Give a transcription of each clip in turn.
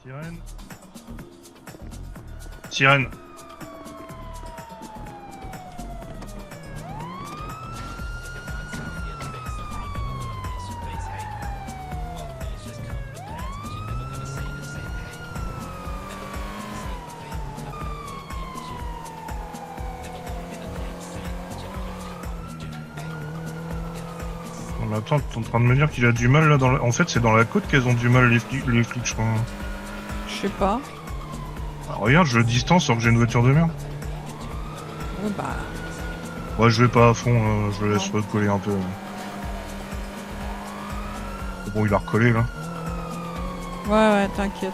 Sirène. Sirène. Non mais attends, t'es en train de me dire qu'il a du mal là dans la... En fait c'est dans la côte qu'elles ont du mal les flics je crois. Je sais pas. Ah, regarde, je distance alors que j'ai une voiture de merde. Ouais, bah. Ouais, je vais pas à fond, je le laisse Non. recoller un peu. Bon, il a recollé là. Ouais, t'inquiète.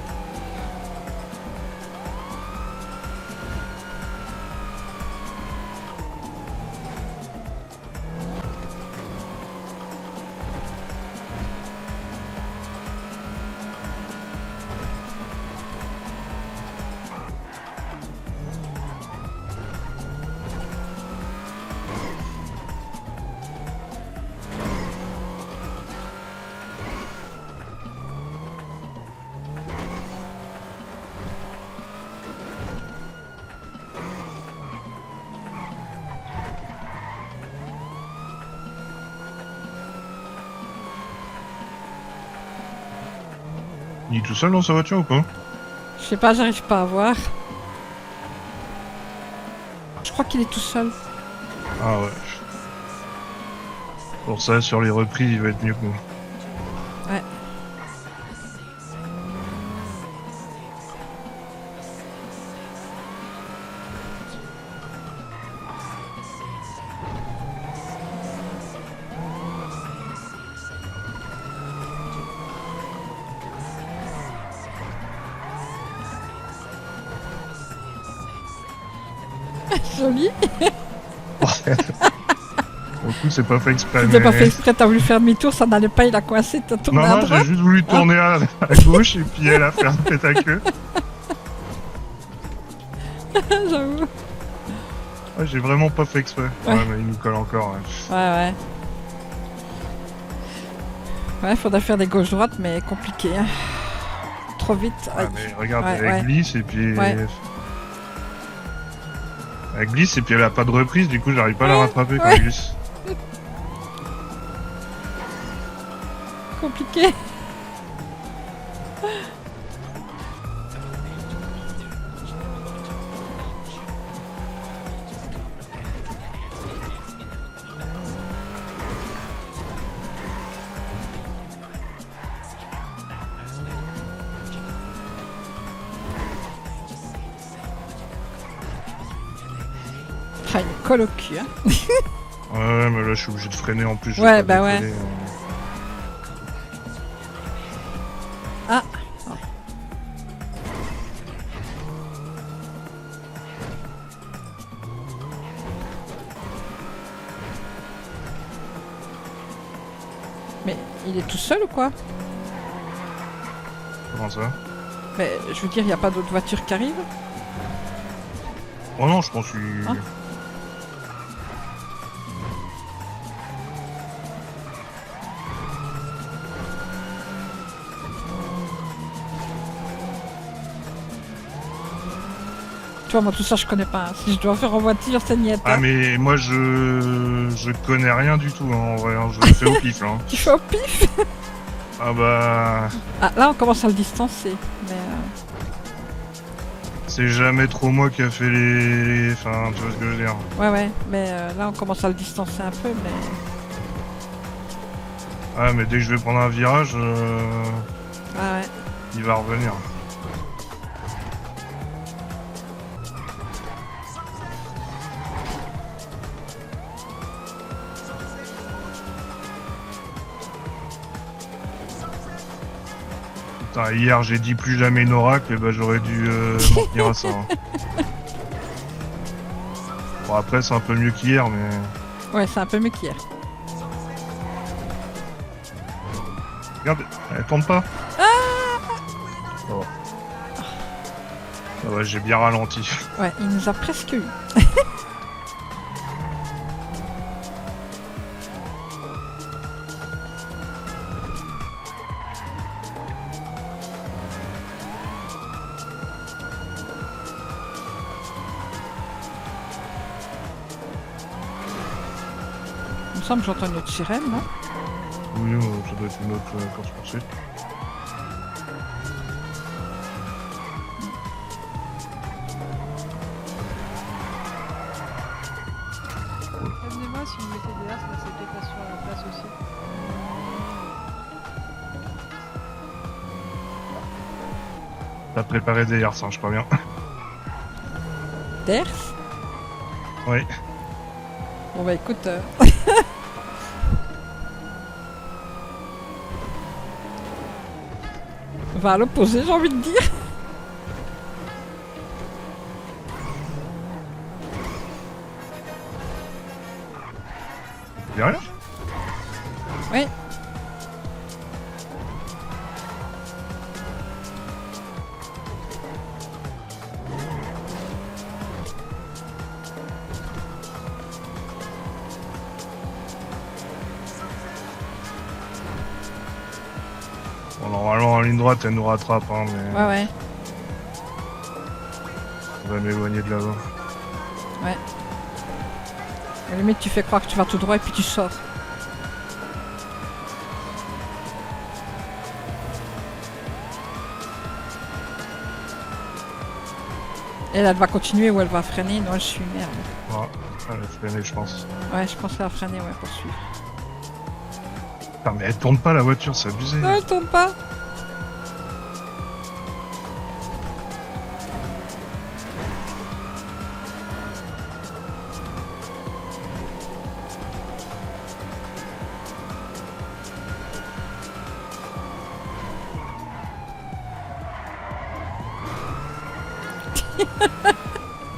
Il est tout seul dans sa voiture ou pas? Je sais pas, j'arrive pas à voir. Je crois qu'il est tout seul. Ah ouais. Pour ça, sur les reprises, il va être mieux que moi. Ouais. Joli. Au coup, c'est pas fait exprès. Tu Mais... t'as pas fait exprès, t'as voulu faire demi-tour, ça n'allait pas, il a coincé, t'as tourné Non, à non, j'ai droite. juste voulu tourner à gauche et puis elle a fait un tête à queue. J'avoue. Ouais, j'ai vraiment pas fait exprès. Ouais, mais il nous colle encore. Ouais. Ouais. Ouais, faudrait faire des gauches-droites, mais compliqué. Hein. Trop vite. Ouais, mais regarde, Ouais, elle glisse et puis... Ouais. Elle glisse et puis elle a pas de reprise, du coup j'arrive pas à la rattraper quand elle glisse. Compliqué. Ah, il colle au cul. Hein. Ouais, mais là je suis obligé de freiner en plus. Je vais Ouais, pas bah décoller, ouais. Ah. Mais il est tout seul ou quoi? Comment ça? Mais je veux dire, il n'y a pas d'autres voitures qui arrivent? Oh non, je pense qu'il... Ah. Tu vois, moi tout ça je connais pas. Hein. Si je dois faire en voiture, c'est niette. Ah Hein. mais moi je connais rien du tout hein, en vrai, hein. Je le fais au pif là. Tu fais au pif? Ah bah... Ah, là on commence à le distancer. Mais C'est jamais trop moi qui a fait les... Enfin, tu vois ce que je veux dire. ouais, mais là on commence à le distancer un peu, mais... Ah mais dès que je vais prendre un virage, Ah ouais. il va revenir. Putain, hier j'ai dit plus jamais une oracle, et bah j'aurais dû m'en tenir à ça. Hein. Bon après c'est un peu mieux qu'hier mais... Ouais, c'est un peu mieux qu'hier. Regarde, elle tourne pas. Oh. Ah ouais, j'ai bien ralenti. Ouais, il nous a presque eu. me semble que j'entends une autre sirène, non? Oui, ça doit être une autre course poursuite. Prévenez-moi si vous mettez des arcs, c'est peut-être pas sur la place aussi. T'as préparé des yards, hein, je crois bien. Terre? Oui. Bon bah écoute... va à l'opposé, j'ai envie de dire. Derrière? Oui. Bon, normalement, en ligne droite, elle nous rattrape, hein, mais Ouais, ouais. on va m'éloigner de là-bas. À la limite, tu fais croire que tu vas tout droit et puis tu sors. Elle va continuer ou elle va freiner? Non, je suis merde. Ouais, elle a freiné, je pense. Ouais, je pense qu'elle va freiner, ouais, pour suivre. Putain, mais elle tourne pas la voiture, c'est abusé. Non, elle tombe pas.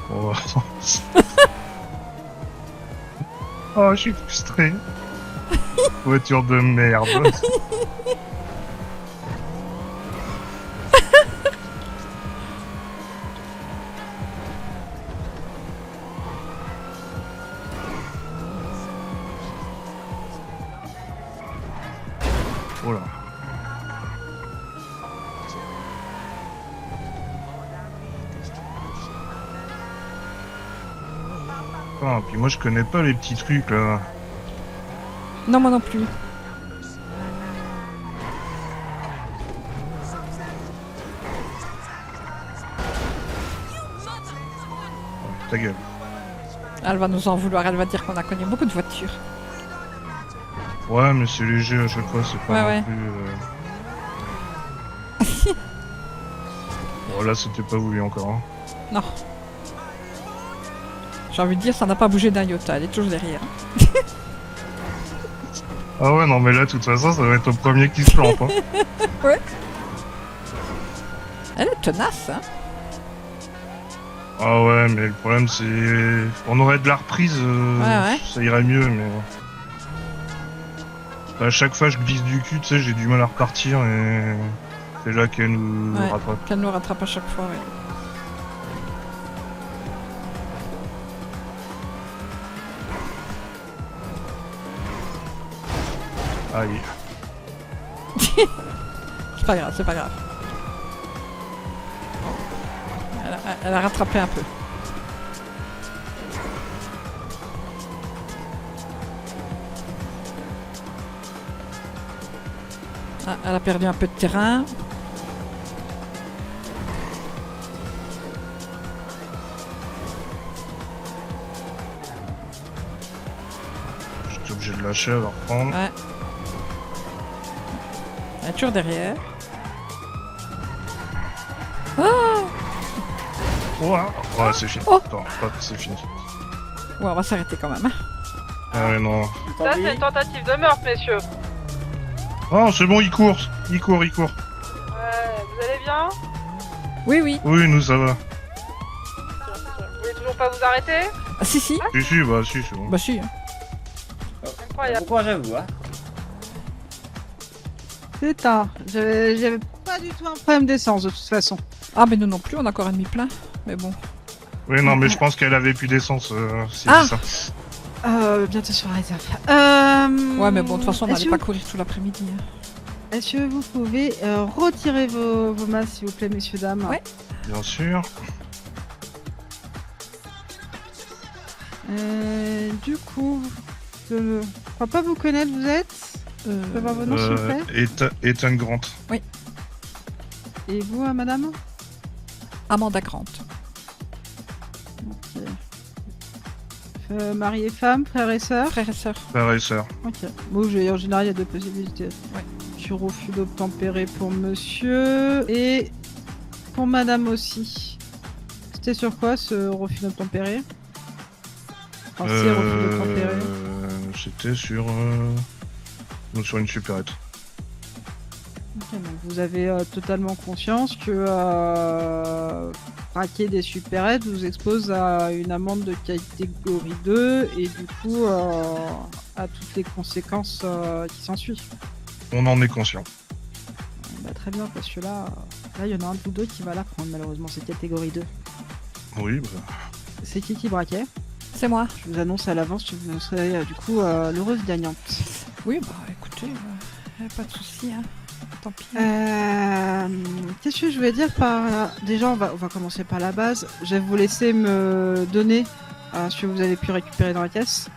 Oh, oh, je suis frustré. Voiture de merde. Oh là. Ah, puis moi je connais pas les petits trucs là. Non, moi non plus. Ta gueule. Elle va nous en vouloir, elle va dire qu'on a connu beaucoup de voitures. Ouais, mais c'est léger à chaque fois, c'est pas Ouais, non ouais. plus. Bon, là c'était pas voulu encore. Hein. Non. J'ai envie de dire, ça n'a pas bougé d'un iota, elle est toujours derrière. Ah ouais, non, mais là, de toute façon, ça va être au premier qui se plante. Hein. Elle est tenace, hein. Ah ouais, mais le problème c'est... On aurait de la reprise, Ouais. ça irait mieux, mais... À chaque fois je glisse du cul, tu sais, j'ai du mal à repartir et... C'est là qu'elle nous Ouais. rattrape. Qu'elle nous rattrape à chaque fois, ouais. Aïe. C'est pas grave, c'est pas grave. Elle a rattrapé un peu. Ah, elle a perdu un peu de terrain. J'étais obligé de lâcher, à la reprendre. Ouais. Elle est toujours derrière. Ouais, c'est fini. Oh. Attends, c'est fini. Ouais, on va s'arrêter quand même. Hein. Ah ouais, non. Ça, c'est une tentative de meurtre, messieurs. Oh, c'est bon, il court. Il court. Ouais, vous allez bien? Oui, oui. Oui, nous, ça va. Vous voulez toujours pas vous arrêter? Ah, si, si. Si, bah, si, c'est bon. Bah, si. Incroyable. Bon courage à vous, hein. C'est ça. J'avais pas du tout un problème d'essence, de toute façon. Ah, mais nous non plus, on a encore un demi-plein. Mais bon. Oui, non, mais je pense qu'elle avait plus d'essence, c'est Ah. ça. Bientôt sur la réserve. Ouais, mais bon, de toute façon, on est-ce n'allait que pas vous- courir tout l'après-midi. Hein. Est-ce que vous pouvez retirer vos masques, s'il vous plaît, messieurs, dames? Ouais. Bien sûr. Du coup, crois pas vous connaître, vous êtes. Je peux avoir votre nom, s'il vous plaît. Ethan Grant. Et vous, madame? Amanda Grant. Ok. Mari et femme, frère et sœur? Frère et sœur. Frère et sœur. Ok. Bon, en général, il y a deux possibilités. Ouais. Du refus d'obtempérer pour monsieur et pour madame aussi. C'était sur quoi ce refus d'obtempérer? Enfin, c'est refus d'obtempérer. C'était sur une supérette. Ok, donc vous avez totalement conscience que braquer des supérettes vous expose à une amende de catégorie 2 et du coup à toutes les conséquences qui s'ensuivent. On en est conscient. Bah, très bien, parce que là, il y en a un de vous deux qui va la prendre malheureusement, c'est catégorie 2. Oui, bah, C'est qui braquait? C'est moi. Je vous annonce à l'avance que vous serez du coup l'heureuse gagnante. Oui, bah écoutez, pas de soucis. Hein. Tant pis. Qu'est-ce que je vais dire par là? Déjà, on va commencer par la base. Je vais vous laisser me donner ce que vous avez pu récupérer dans la caisse.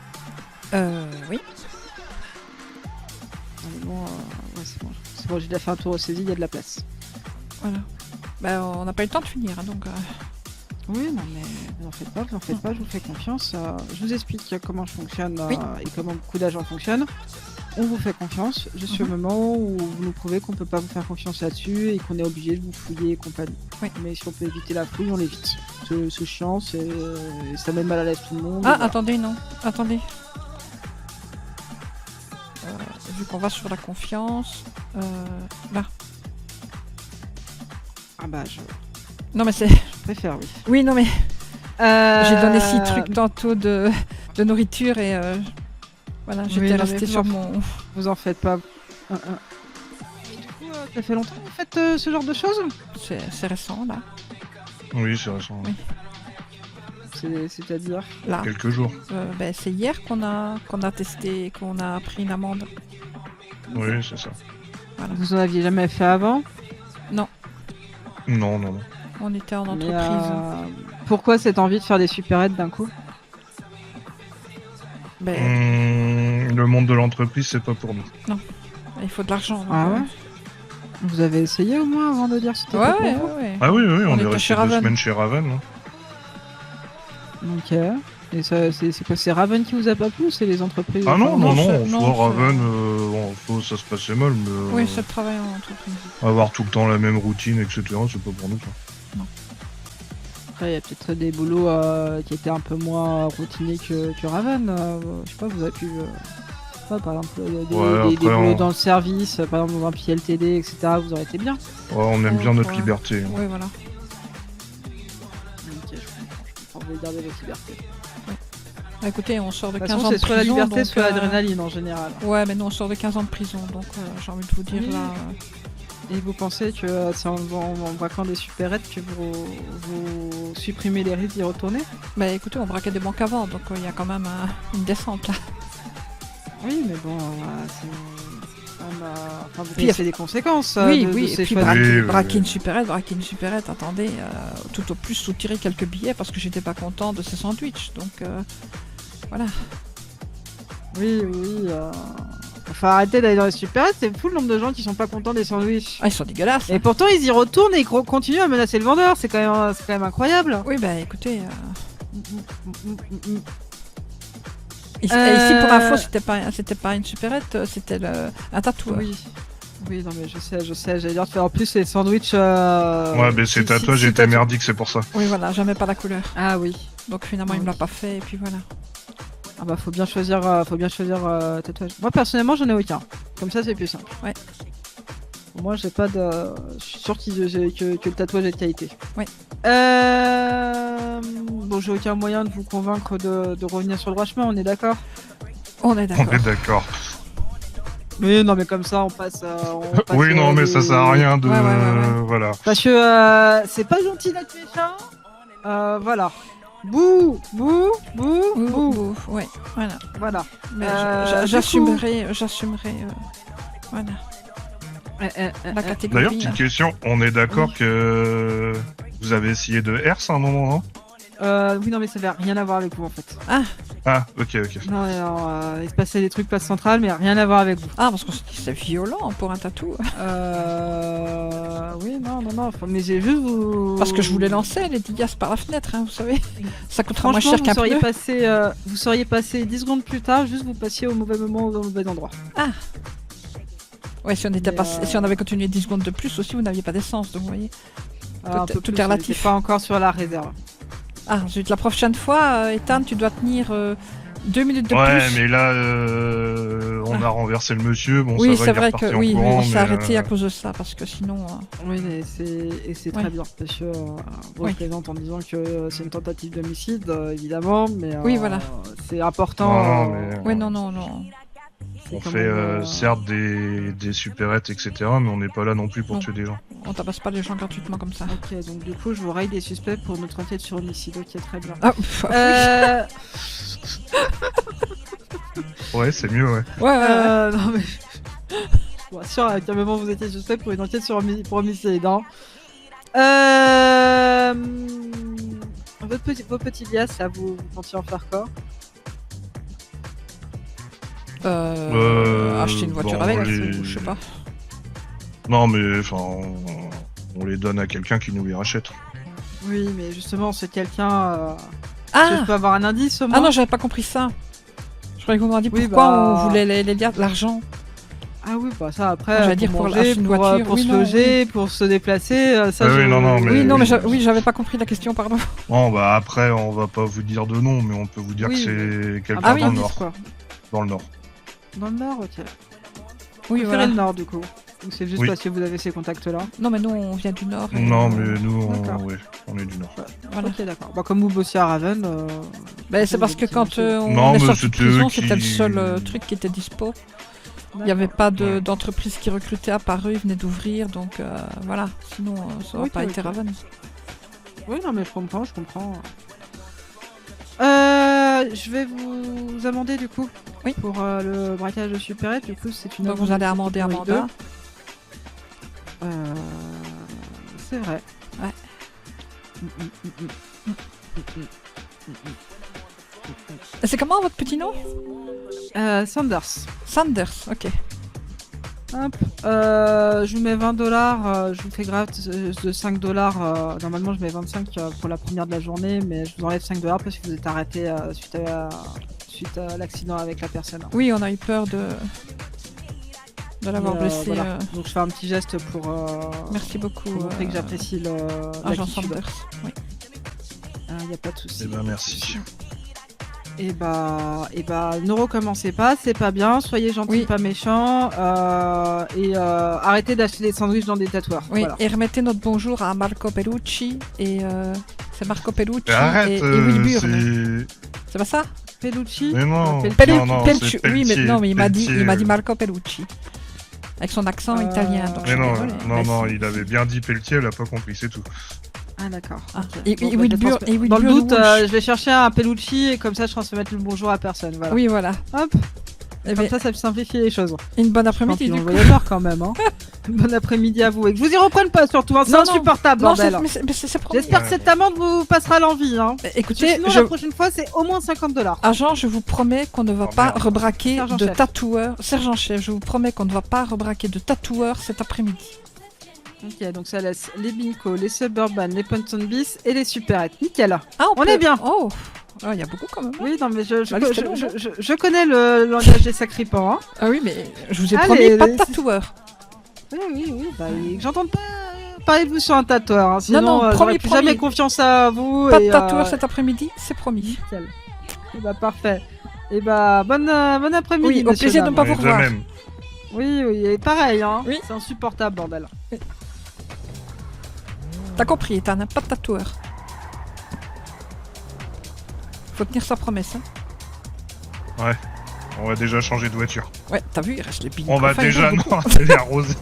Oui. Bon, ouais, c'est bon, j'ai déjà fait un tour au saisie, il y a de la place. Voilà. Bah, on n'a pas eu le temps de finir, hein, donc. Oui, non mais vous en faites pas, je vous fais confiance. Je vous explique comment je fonctionne Oui. et comment beaucoup d'agents fonctionnent. On vous fait confiance jusqu'au moment où vous nous prouvez qu'on peut pas vous faire confiance là-dessus et qu'on est obligé de vous fouiller et compagnie. Oui. Mais si on peut éviter la fouille, on l'évite. C'est chiant, ça met mal à l'aise tout le monde. Ah, voilà. attendez, non. Attendez. Vu qu'on va sur la confiance. Là. Ah bah je Non, mais c'est. préfère, oui. Oui, non, mais. J'ai donné 6 Euh, trucs tantôt de nourriture et. Voilà, Oui, j'étais non, mais restée vous sur en- mon. Vous en faites pas. Du coup, ça fait longtemps que vous faites ce genre de choses? C'est récent, là. oui, c'est récent. Oui. C'est-à-dire? Là. Quelques jours. Ben, c'est hier qu'on a testé, qu'on a pris une amende. Oui, c'est ça. Voilà. Vous en aviez jamais fait avant? Non, non, non. On était en Mais, entreprise. pourquoi cette envie de faire des supérettes d'un coup? Ben, Le monde de l'entreprise, c'est pas pour nous. il faut de l'argent. donc, Ah ouais? Vous avez essayé au moins avant de dire que c'était Ouais, pas pour ouais, vous? ouais. Ah oui, oui, on est était resté chez 2 Raven. semaines chez Raven. Hein. Ok. Et ça, c'est quoi? C'est Raven qui vous a pas plu ou c'est les entreprises? Ah non, non, non, c'est- non, non, soit c'est- Raven, ça se passait mal, mais Oui, c'est le travail en entreprise. avoir tout le temps la même routine, etc., c'est pas pour nous, ça. Après, il y a peut-être des boulots qui étaient un peu moins routiniers que Raven. Je sais pas, vous avez pu. Je sais pas, par exemple, des Ouais, après, boulots on- dans le service, par exemple dans un PLTD, etc. Vous aurez été bien. Ouais, on aime bien notre Ouais. liberté. Oui, voilà. Ok, je comprends. Vous voulez garder votre liberté. Bah, écoutez, on sort de De toute 15 façon, ans de c'est soit prison. la liberté, donc, soit l'adrénaline en général. Ouais, mais nous on sort de 15 ans de prison, donc j'ai envie de vous dire Oui. là. Et vous pensez que c'est en braquant des supérettes que vous supprimez les risques d'y retourner? Bah écoutez, on braquait des banques avant, donc il y a quand même une descente là. Oui, mais bon, c'est quand même, enfin, vous Puis, connaissez les conséquences oui, de oui, ces et puis choix. Oui, oui, braquer oui. une supérette, attendez, tout au plus soutirer quelques billets parce que j'étais pas content de ces sandwichs, donc voilà. Oui, oui. Enfin, arrêtez d'aller dans les supérettes, c'est fou le nombre de gens qui sont pas contents des sandwichs. Ah, ils sont dégueulasses. Et pourtant, ils y retournent et ils continuent à menacer le vendeur. C'est quand même incroyable. Oui, bah écoutez, ici Euh, pour info, c'était pas une supérette, c'était un tatouage. Oui. Oui, non, mais je sais. J'allais dire, en plus, les sandwichs. Ouais, mais ces tatouages étaient merdiques, c'est pour ça. Oui, voilà, j'aimais pas la couleur. Ah oui. Donc finalement, il me l'a pas fait, et puis voilà. Ah bah, faut bien choisir tatouage. Moi, personnellement, j'en ai aucun. Comme ça, c'est plus simple. Ouais. Moi, j'ai pas de. Je suis sûr que le tatouage est de qualité. Ouais. Bon, j'ai aucun moyen de vous convaincre de revenir sur le droit chemin, on est d'accord? On est On d'accord. est d'accord. Oui, non, mais comme ça, on passe. Oui, non, mais ça sert à rien de... Ouais. Voilà. Parce que c'est pas gentil d'être méchant. Voilà. Bouh, bouh, bouh, Ouh, bouh. ouh, ouais, voilà. Voilà. Mais Du j'assumerai, voilà, la catégorie. D'ailleurs, là. petite question, on est d'accord que vous avez essayé de herse à un moment, non? Oui, non, mais ça n'avait rien à voir avec vous en fait. Ah, Ah, ok. Non, alors, il se passait des trucs place centrale, mais rien à voir avec vous. Ah, parce qu'on se dit c'est violent pour un tatou. Oui, non, mais j'ai juste vous... Parce que je voulais lancer les Dias par la fenêtre, hein, vous savez. Ça coûtera moins Franchement, cher qu'un pneu. vous seriez passé 10 secondes plus tard, juste vous passiez au mauvais moment, au mauvais endroit. Ouais, si on, si on avait continué 10 secondes de plus aussi, vous n'aviez pas d'essence, donc vous voyez. Un peu tout plus, est on relatif. était pas encore sur la réserve. Ah, zut, la prochaine fois, Ethan, tu dois tenir 2 minutes de Ouais, plus. mais là, on a renversé le monsieur. Bon, Oui, ça va, c'est il est vrai reparti que en oui, courant, on s'est mais, arrêté à cause de ça, parce que sinon... Oui, mais c'est Ouais. très bien, parce que vous Oui. présente en disant que c'est une tentative d'homicide, évidemment, mais Oui, voilà. c'est important. Non, mais Oui, non. c'est on quand fait même, certes des supérettes, etc., mais on n'est pas là non plus pour Non. tuer des gens. On tabasse pas les gens gratuitement comme ça. Ok, donc du coup, je vous raille des suspects pour notre enquête sur homicide. Ok, très bien. Ah, pff, Euh, Ouais, c'est mieux, ouais. ouais. non mais... Bon, sûr, à quel moment vous étiez suspect pour une enquête sur pour homicide, hein. Vos petits liasses, là, vous comptiez en faire quoi? Acheter une voiture bon, avec, les- ou je sais pas. Non, mais enfin, on les donne à quelqu'un qui nous les rachète. Oui, mais justement, c'est quelqu'un... Je Ah peux avoir un indice au moins? Ah non, j'avais pas compris ça. Je croyais qu'on m'aurait dit Oui, pourquoi bah- on voulait les liasses, l'argent. Ah oui, bah ça après, J'allais dire pour manger, acheter une voiture. pour Oui, se non, loger, pour se déplacer, ça Ah oui, non, mais- Oui, non, mais oui. oui, j'avais pas compris la question, pardon. Bon, bah après, on va pas vous dire de nom, mais on peut vous dire Oui, que c'est quelqu'un Ah oui. dans le indice, Nord. quoi. Dans le Nord. Dans le Nord, ok. Oui, Vous préférez voilà. le Nord, du coup. Ou c'est juste Oui. parce que vous avez ces contacts-là? Non, mais nous, on vient du Nord. et, Non, mais nous, D'accord. ouais, on est du Nord. Voilà. Ok, d'accord. Bah, comme vous bossiez à Raven... Bah, c'est parce que quand on Non, est mais sorti de c'était eux prison, qui- c'était le seul truc qui était dispo. Il n'y avait pas d'entreprise qui recrutait à part eux, ils venaient d'ouvrir, donc voilà. Sinon, ça n'aurait Ok, pas été ok. Raven. Oui, non, mais je comprends. Je vais vous amender, du coup. Oui. Pour le braquage de supérette, du coup, c'est une... Donc vous allez amender catégorie Amanda. 2. C'est vrai. Ouais. Et c'est comment votre petit nom? Sanders. Sanders, ok. Hop. Je vous mets $20, je vous fais grave de $5. Normalement, je mets 25 pour la première de la journée, mais je vous enlève $5 parce que vous êtes arrêté suite à l'accident avec la personne. Oui, on a eu peur de l'avoir Mais, blessé. voilà. Donc, je fais un petit geste pour Merci beaucoup, montrer que j'apprécie Agent l'attitude. Sanders. Oui. Il n'y a pas de souci. Eh ben, merci. Et bah, ne recommencez pas, c'est pas bien, soyez gentils, Oui. pas méchants, et arrêtez d'acheter des sandwichs dans des tatoueurs. Oui, Voilà. et remettez notre bonjour à Marco Pellucci et c'est Marco Pellucci Mais arrête, et Will Burn. C'est pas ça? Pellucci. Mais non, Pelletier. non, Pellucci. c'est Oui, mais Pelletier, non, mais il m'a dit Pelletier. Marco Pellucci avec son accent italien. Donc je Mais suis non, désolée. non, Mais non, si. il avait bien dit Pelletier, elle a pas compris, c'est tout. Ah d'accord. Ah. ok. Et- Bon, et bah, Will je Burn- transmets. et Will Dans le Burn doute, Walsh. je vais chercher un Pellucci et comme ça je transmets le bonjour à personne. Voilà. Oui, voilà. Hop. Eh Comme ben, ça simplifie les choses. une bonne Je pense après-midi qu'ils du ont coup. voyageur quand même. Hein. Bon après-midi à vous. Et que je vous y reprenne pas surtout. Hein. C'est Non, non. insupportable, Non, c'est bordel. mais c'est promis. J'espère que cette amende vous passera l'envie. Hein. Écoutez, Sinon, la prochaine fois, c'est au moins $50. agent, je vous promets qu'on ne va Oh, pas merde. rebraquer Sergent de chef. tatoueurs. Sergent-chef, je vous promets qu'on ne va pas rebraquer de tatoueurs cet après-midi. Ok, donc ça laisse les Binko, les Suburban, les Ponton Bis et les Superettes. Nickel. Ah, On est bien. Oh, il y a beaucoup quand même. Oui, non, mais je La liste est longue, hein. je connais le langage des sacripants. Hein. Ah oui, mais je vous ai Allez, promis pas de les- tatoueurs. Oui. Bah, j'entends pas parler de vous sur un tatoueur. Hein. Sinon, non, j'aurais promis, plus promis. jamais confiance à vous. Pas et, de tatoueurs cet après-midi, c'est promis. Nickel. Et bah, parfait. Et bah, bon après-midi. Oui, au messieurs, plaisir de dames. pas Ouais, vous revoir. même. Oui, et pareil. Hein. Oui. C'est insupportable, bordel. T'as compris, Ethan, hein, pas de tatoueur. Faut tenir sa promesse. Hein. On va déjà changer de voiture. Ouais, t'as vu, il reste les billes. On va Enfin, déjà, il non, reste beaucoup. elle est arrosée.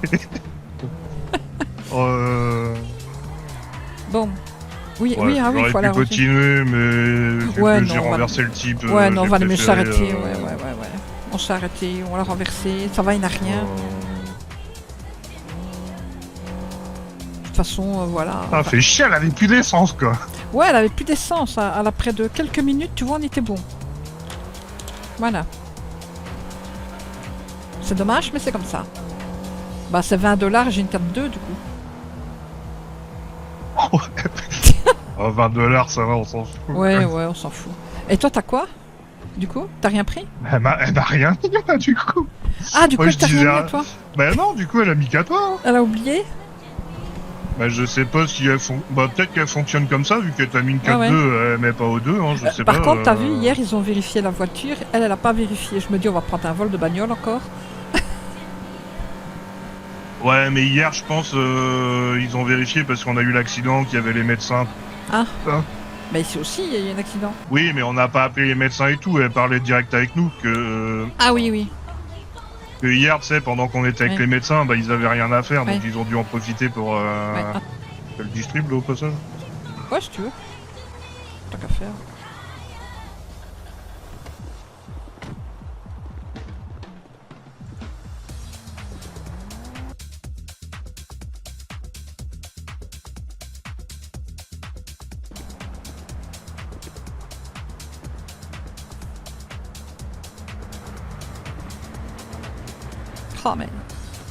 Bon. Oui, Ouais, oui, ah oui, il j'aurais faut pu la ranger. continuer, mais vu Ouais, que non, j'ai on va- renversé le type. Ouais, non, on j'ai va les mieux préféré, s'arrêter. Ouais. On s'est arrêté, on l'a renversé. Ça va, il n'a rien. De toute façon, voilà. Ah, fait chier, elle avait plus d'essence, quoi. Ouais, elle avait plus d'essence. À l'après de quelques minutes, tu vois, on était bon. Voilà. C'est dommage, mais c'est comme ça. Bah, c'est 20 $, j'ai une carte 2 du coup. Oh, 20 $, ça va, on s'en fout. Ouais, on s'en fout. Et toi, t'as quoi? Du coup, t'as rien pris? Elle m'a rien dit, moi, du coup. Ah, du coup, Moi, elle je t'a rien disais, mis à toi? Bah non, du coup, elle a mis qu'à toi. Hein. Elle a oublié? Bah je sais pas si elle bah peut-être qu'elle fonctionne comme ça, vu qu'elle t'a mis une 4-2, Ah ouais. elle met pas au 2, hein, je sais Par pas. contre, t'as vu, hier, ils ont vérifié la voiture. Elle a pas vérifié. Je me dis, on va prendre un vol de bagnole encore. Ouais, mais hier, je pense, ils ont vérifié parce qu'on a eu l'accident, qu'il y avait les médecins. Ah. Hein. Mais ici aussi, il y a eu un accident. Oui, mais on n'a pas appelé les médecins et tout, elle parlait direct avec nous, Ah oui. que hier, tu sais, pendant qu'on était avec Ouais. les médecins, bah ils avaient rien à faire, donc Ouais. ils ont dû en profiter pour Ouais. le distribuer au passage. Ouais, si tu veux. Tant qu'à faire. Oh, mais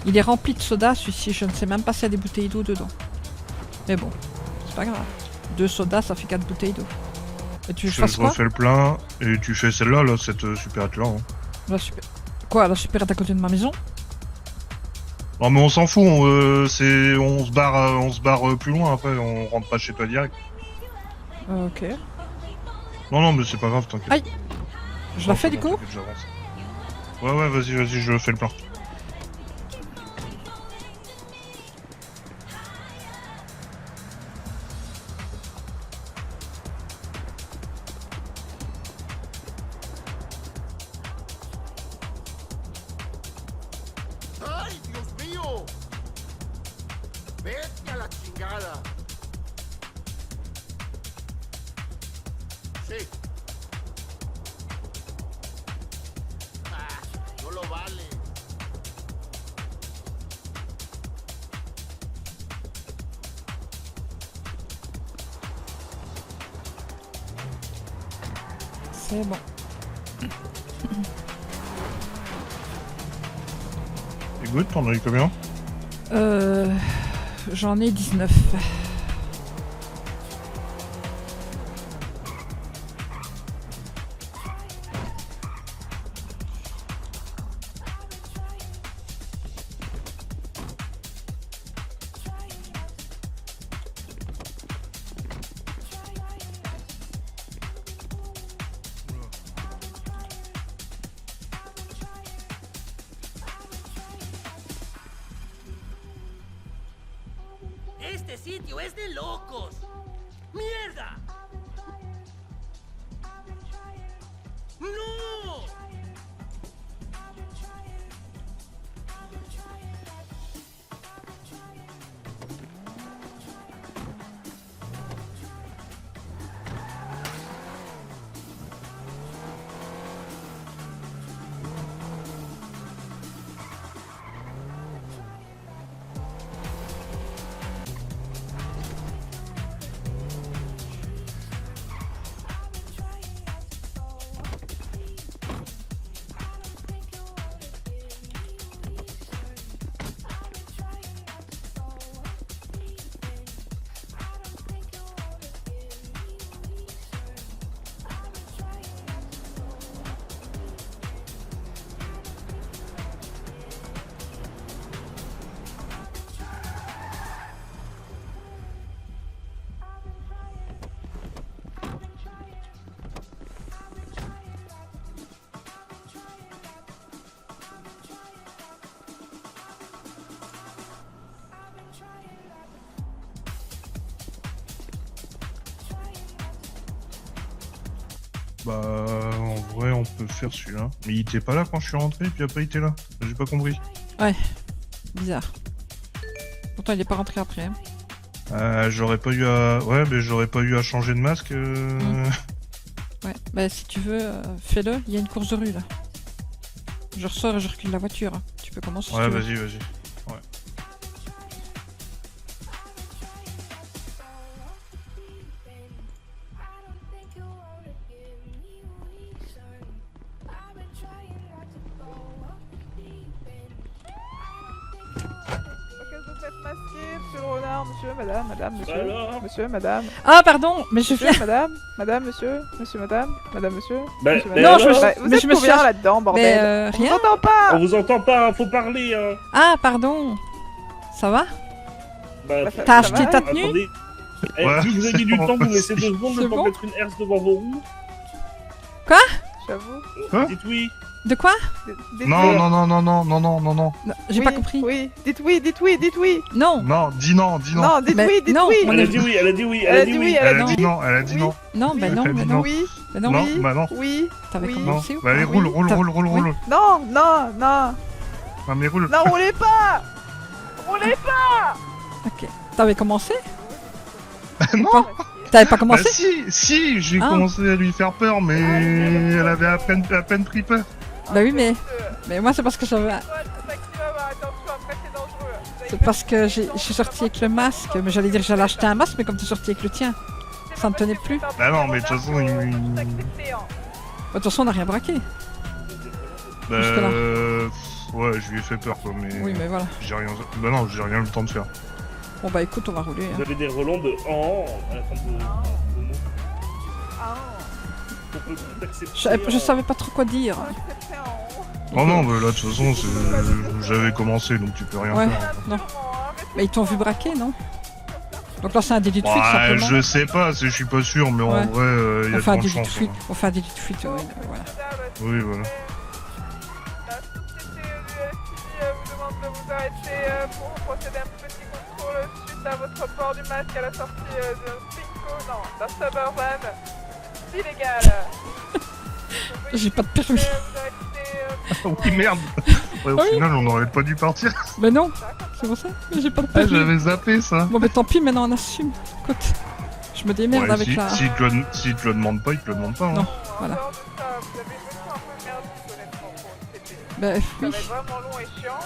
il est rempli de soda, celui-ci. Je ne sais même pas s'il y a des bouteilles d'eau dedans. Mais bon, c'est pas grave. 2 sodas, ça fait 4 bouteilles d'eau. Et tu veux que je fasse Je quoi? refais le plein, et tu fais celle-là, là, cette super là. Hein. La super... Quoi, la supérette à côté de ma maison? Non mais on s'en fout, on se barre plus loin après, on rentre pas chez toi direct. Ok. Non mais c'est pas grave, t'inquiète. Aïe. Je la Non, fais c'est du bon, coup? t'inquiète, j'avance. Ouais, vas-y, je fais le plein. ¡Ay, Dios mío! ¡Vete a la chingada! Sí. Ah, no lo vale. C'est bon. Et good, t'en as eu combien? J'en ai 19. Este sitio es de locos. ¡Mierda! ¡No! Bah en vrai on peut faire celui-là. Mais il était pas là quand je suis rentré, puis après il était là. J'ai pas compris. Bizarre. Pourtant, il est pas rentré après. Hein. J'aurais pas eu à. Ouais, mais j'aurais pas eu à changer de masque. Ouais, bah si tu veux, fais-le. Il y a une course de rue là. Je ressors et je recule la voiture. Hein. Tu peux commencer si Ouais, tu veux. vas-y. monsieur, madame, monsieur, alors monsieur, madame, Ah, pardon, mais je viens. monsieur, madame, monsieur, madame, monsieur, Bah, monsieur, mais Non, madame. je me suis- Bah, vous mais êtes je me suis combien ach- là-dedans, Mais bordel? On vous rien. entend pas. On vous entend pas, faut parler, hein. Ah, pardon. Ça va? Bah, Bah, ça- T'as ça acheté va, ta tenue? attendez. Eh, Ouais, vu que vous avez mis du c'est temps, bon, vous laissez 2 c'est- secondes c'est le temps bon de mettre une herse devant vos roues. J'avoue. Hein? Dites oui. De quoi? Dites Non, oui. non, non, non, non, non, non, non, non. Non, j'ai Oui, pas compris. Oui, dites oui, dites oui, dites oui. Non, Non, dis non, dis non. Non, dites Mais oui, dites non, oui. on Elle a est- dit oui, elle a dit oui, Elle a dit oui, Elle a dit dit non, elle a dit Oui. non. non, ben non, Elle a mais dit non. non. Oui, Ben non, Non, oui. bah non. oui. t'avais Oui. Non. commencé ou Bah allez, pas? roule, Oui. roule, T'as- roule, roule, oui. roule. Non, non, non. Non, mais roule. Non, roulez pas. Roulez pas. Ok. T'avais commencé? Non. T'avais pas Bah commencé? si, j'ai Ah. commencé à lui faire peur, mais elle avait à peine pris peur. Bah oui, mais moi c'est parce que j'avais. C'est parce que je suis sorti avec le masque, mais j'allais dire que j'allais acheter un masque, mais comme t'es sorti avec le tien, ça me tenait plus. Bah, Bah non, mais de toute façon, de toute façon, on n'a rien braqué. Bah, Jusque-là. ouais, je lui ai fait peur, quoi, mais... Oui, mais voilà. J'ai rien... Bah non, j'ai rien eu le temps de faire. Bon bah écoute, on va rouler. Vous Hein. avez des relents de en à la fin de mot. On peut tout accepter. Je savais pas trop quoi dire. Oh non, bah là, de toute façon, j'avais commencé, donc tu peux rien Ouais, faire. non. Mais ils t'ont vu braquer, non? Donc là, c'est un délit de fuite, Ouais, simplement. je sais pas, je suis pas sûr, mais Ouais. en vrai, il y a On de fait un grandes délit de chances. fuite. hein. On fait un délit de fuite, ouais, voilà. Oui, voilà. vous demande de vous arrêter pour procéder à un petit contrôle suite à votre port du masque à la sortie d'un Pinko, non, d'un Suburban illégal. J'ai pas de permis. Oui, merde. Ouais, au Oui. final, on aurait pas dû partir. Mais non, c'est pour ça. Mais j'ai pas de Ah, permis. j'avais zappé ça. Bon, mais tant pis, maintenant on assume. Écoute, je me démerde Ouais, avec si, la. si te le demande pas, il te le demande pas. Hein. Non. Voilà. Vous avez une leçon un peu merdique, honnêtement, pour le TP. Bah Ça oui, va être vraiment long et chiant.